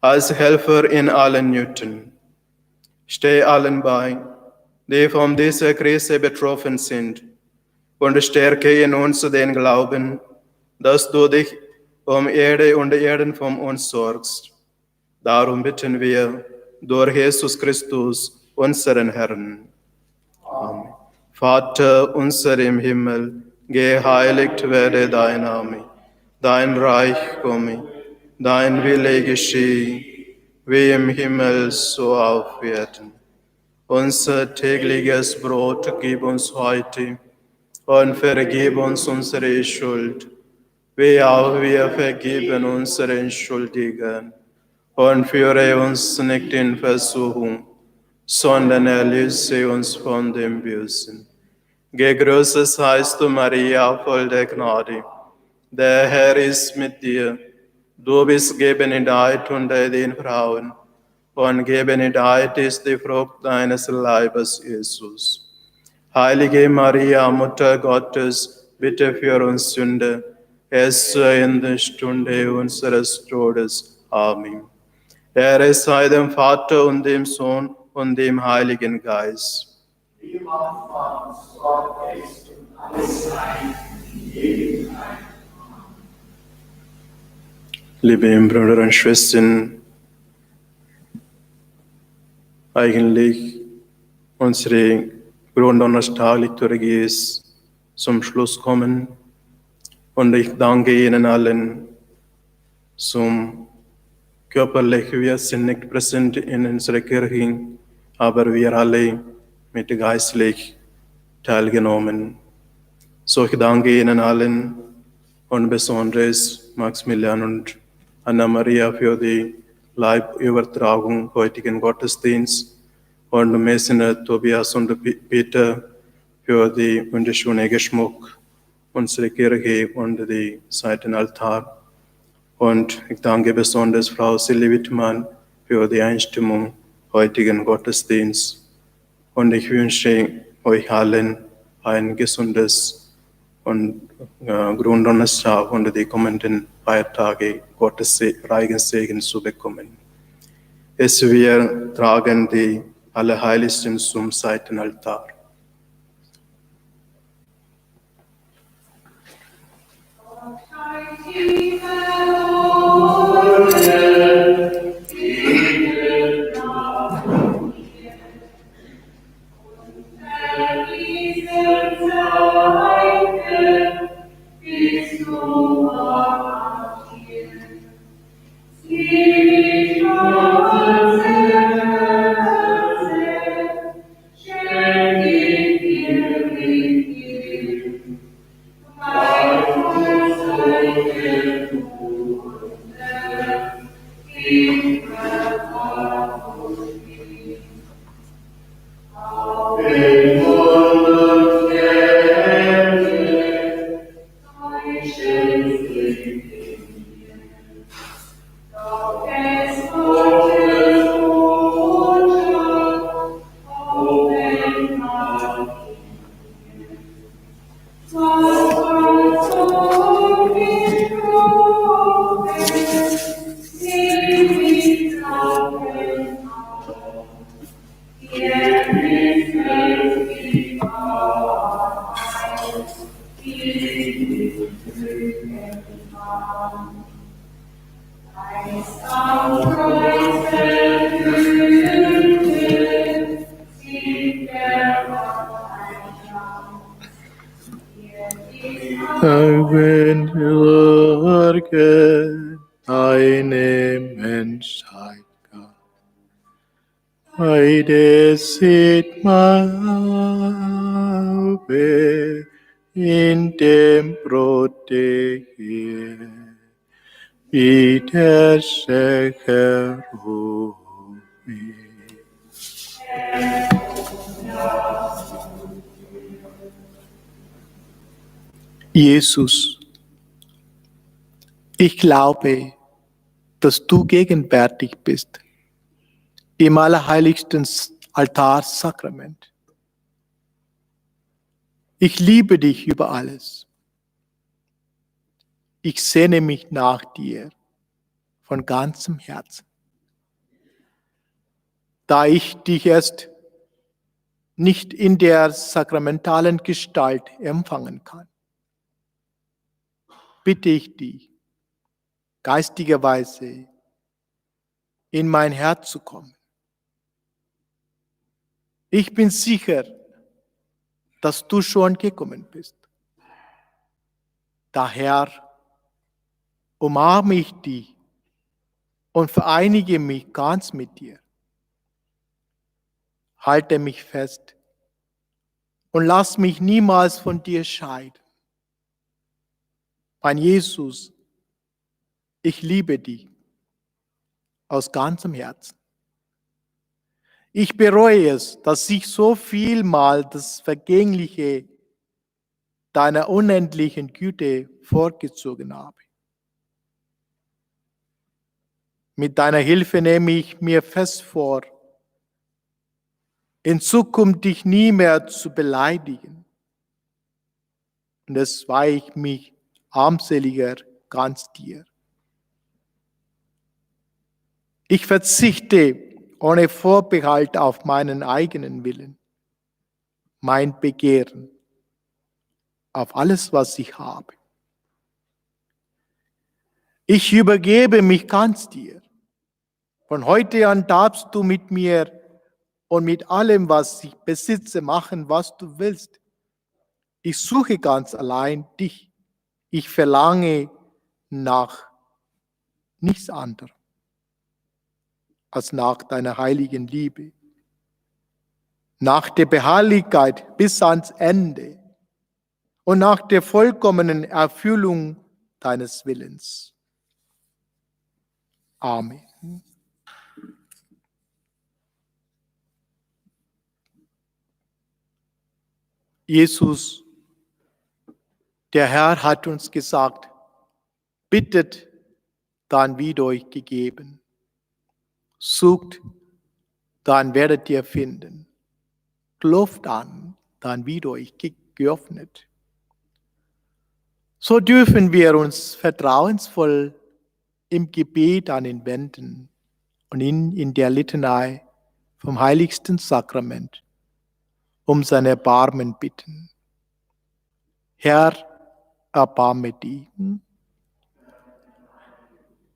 Speaker 2: als Helfer in allen Nöten. Steh allen bei, die von dieser Krise betroffen sind, und stärke in uns den Glauben, dass du dich um Erde und Erden von uns sorgst. Darum bitten wir durch Jesus Christus, unseren Herrn. Amen. Vater unser im Himmel, geheiligt werde dein Name, dein Reich komme, dein Wille geschehe, wie im Himmel so auf Erden. Unser tägliches Brot gib uns heute und vergib uns unsere Schuld, wie auch wir vergeben unseren Schuldigen. Und führe uns nicht in Versuchung, sondern erlöse uns von dem Bösen. Gegrüßet seist du, Maria, voll der Gnade. Der Herr ist mit dir. Du bist gebenedeit unter den Frauen, und gebenedeit ist die Frucht deines Leibes, Jesus. Heilige Maria, Mutter Gottes, bitte für uns Sünder, jetzt in der Stunde unseres Todes. Amen. Ehre sei dem Vater und dem Sohn und dem Heiligen Geist. Liebe Brüder und Schwestern, eigentlich unsere Gründonnerstag-Liturgie ist zum Schluss kommen, und ich danke Ihnen allen. Körperlich, wir sind nicht präsent in unserer Kirche, aber wir alle mit geistlich teilgenommen. So, ich danke Ihnen allen und besonders Maximilian und Anna-Maria für die Live-Übertragung heutigen Gottesdienst und Messe Tobias und Peter für die wunderschöne Geschmuck unserer Kirche und die Seitenaltar. Und ich danke besonders Frau Silly Wittmann für die Einstimmung heutigen Gottesdienst. Und ich wünsche euch allen ein gesundes und Gründonnerstag und die kommenden Feiertage Gottes reichen Segen zu bekommen. Wir tragen die Allerheiligsten zum Seitenaltar.
Speaker 4: Deine Menschheit gab. Heute sieht man Habe in dem Brote hier, wie der Schächer Jesus, ich glaube, dass du gegenwärtig bist, im allerheiligsten Altarsakrament. Ich liebe dich über alles. Ich sehne mich nach dir von ganzem Herzen. Da ich dich erst nicht in der sakramentalen Gestalt empfangen kann, bitte ich dich, geistigerweise in mein Herz zu kommen. Ich bin sicher, dass du schon gekommen bist. Daher umarme ich dich und vereinige mich ganz mit dir. Halte mich fest und lass mich niemals von dir scheiden. Mein Jesus, ich liebe dich aus ganzem Herzen. Ich bereue es, dass ich so vielmal das Vergängliche deiner unendlichen Güte vorgezogen habe. Mit deiner Hilfe nehme ich mir fest vor, in Zukunft dich nie mehr zu beleidigen. Und es weihe ich mich armseliger ganz dir. Ich verzichte ohne Vorbehalt auf meinen eigenen Willen, mein Begehren, auf alles, was ich habe. Ich übergebe mich ganz dir. Von heute an darfst du mit mir und mit allem, was ich besitze, machen, was du willst. Ich suche ganz allein dich. Ich verlange nach nichts anderem als nach deiner heiligen Liebe, nach der Beharrlichkeit bis ans Ende und nach der vollkommenen Erfüllung deines Willens. Amen. Jesus, der Herr hat uns gesagt, bittet, dann wird euch gegeben. Sucht, dann werdet ihr finden. Klopft an, dann wird euch geöffnet. So dürfen wir uns vertrauensvoll im Gebet an ihn wenden und ihn in der Litanei vom heiligsten Sakrament um sein Erbarmen bitten. Herr, erbarme dich.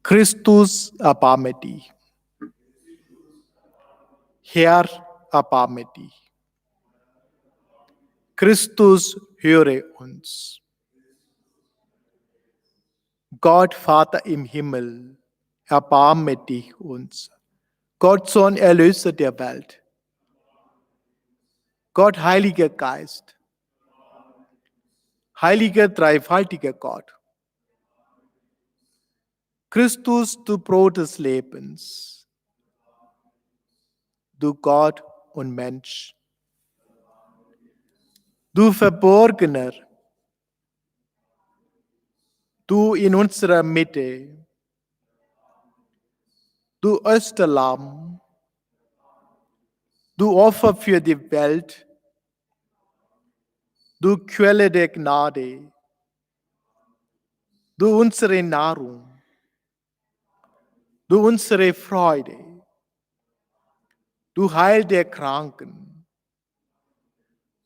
Speaker 4: Christus, erbarme dich. Herr, erbarme dich. Christus, höre uns. Gott, Vater im Himmel, erbarme dich uns. Gott, Sohn, Erlöser der Welt. Gott, Heiliger Geist. Heiliger, dreifaltiger Gott. Christus, du Brot des Lebens. Du Gott und Mensch. Du Verborgener. Du in unserer Mitte. Du Österlamm. Du Opfer für die Welt. Du Quelle der Gnade. Du unsere Nahrung. Du unsere Freude. Du Heil der Kranken.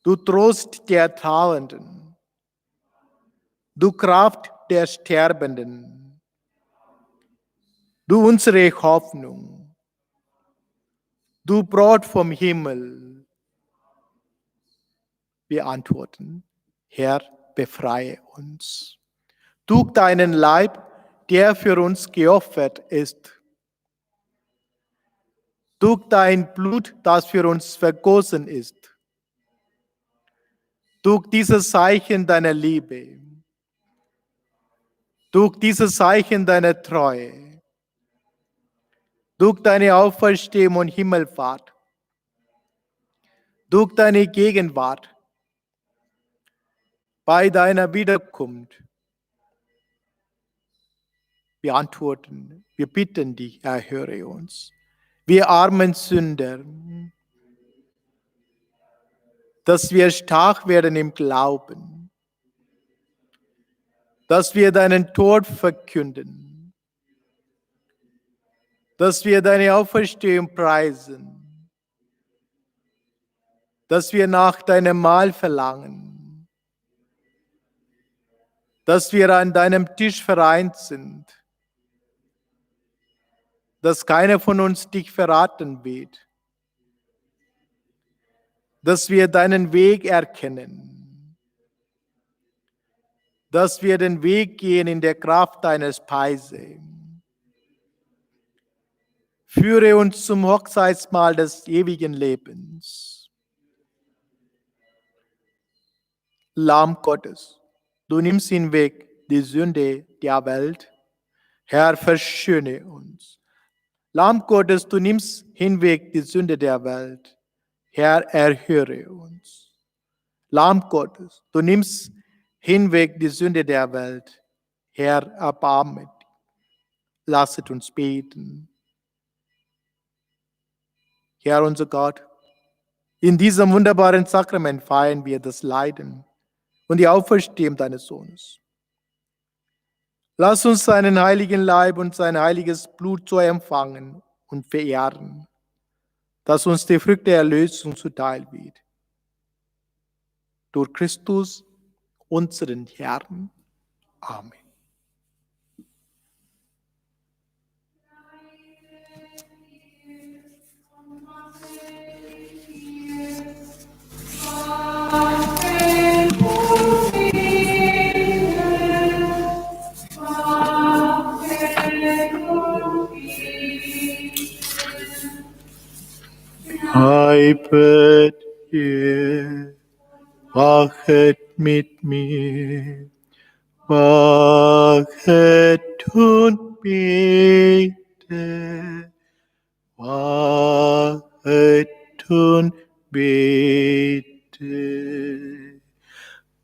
Speaker 4: Du Trost der Trauernden. Du Kraft der Sterbenden. Du unsere Hoffnung. Du Brot vom Himmel. Wir antworten, Herr, befreie uns. Durch deinen Leib, der für uns geopfert ist. Durch dein Blut, das für uns vergossen ist. Durch dieses Zeichen deiner Liebe. Durch dieses Zeichen deiner Treue. Durch deine Auferstehung und Himmelfahrt. Durch deine Gegenwart. Bei deiner Wiederkunft. Wir antworten, wir bitten dich, erhöre uns. Wir armen Sünder, dass wir stark werden im Glauben, dass wir deinen Tod verkünden, dass wir deine Auferstehung preisen, dass wir nach deinem Mahl verlangen, dass wir an deinem Tisch vereint sind, dass keiner von uns dich verraten wird, dass wir deinen Weg erkennen, dass wir den Weg gehen in der Kraft deines Speise. Führe uns zum Hochzeitsmahl des ewigen Lebens. Lamm Gottes, du nimmst hinweg die Sünde der Welt. Herr, verschöne uns. Lamm Gottes, du nimmst hinweg die Sünde der Welt. Herr, erhöre uns. Lamm Gottes, du nimmst hinweg die Sünde der Welt. Herr, erbarme dich. Lasset uns beten. Herr, unser Gott, in diesem wunderbaren Sakrament feiern wir das Leiden und die Auferstehung deines Sohnes. Lass uns seinen heiligen Leib und sein heiliges Blut so empfangen und verehren, dass uns die Frucht der Erlösung zuteil wird. Durch Christus, unseren Herrn. Amen.
Speaker 2: Bleibet ihr, wachet mit mir, wachet und betet, wachet und betet.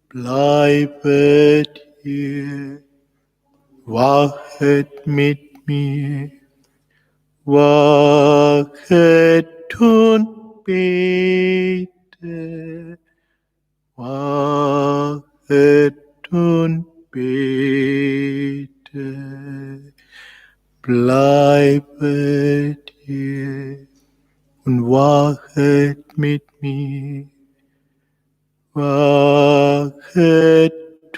Speaker 2: Bleibet ihr, wachet mit mir, wachet und betet, wachet und betet. Bleibet ihr und wachet mit mir, wachet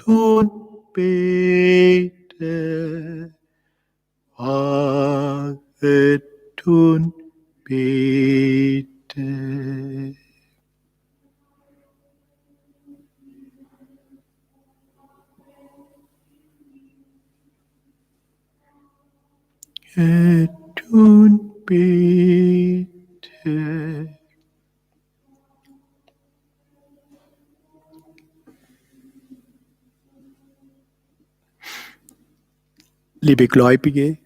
Speaker 2: und betet, wachet und betet. Und betet. Liebe Gläubige,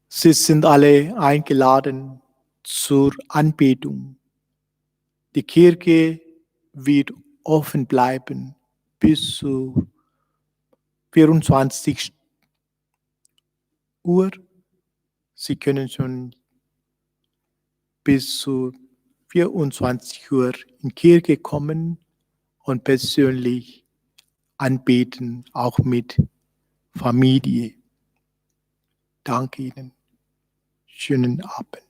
Speaker 2: Sie sind alle eingeladen zur Anbetung. Die Kirche wird offen bleiben bis zu 24 Uhr. Sie können schon bis zu 24 Uhr in die Kirche kommen und persönlich anbeten, auch mit Familie. Danke Ihnen. Schönen Abend.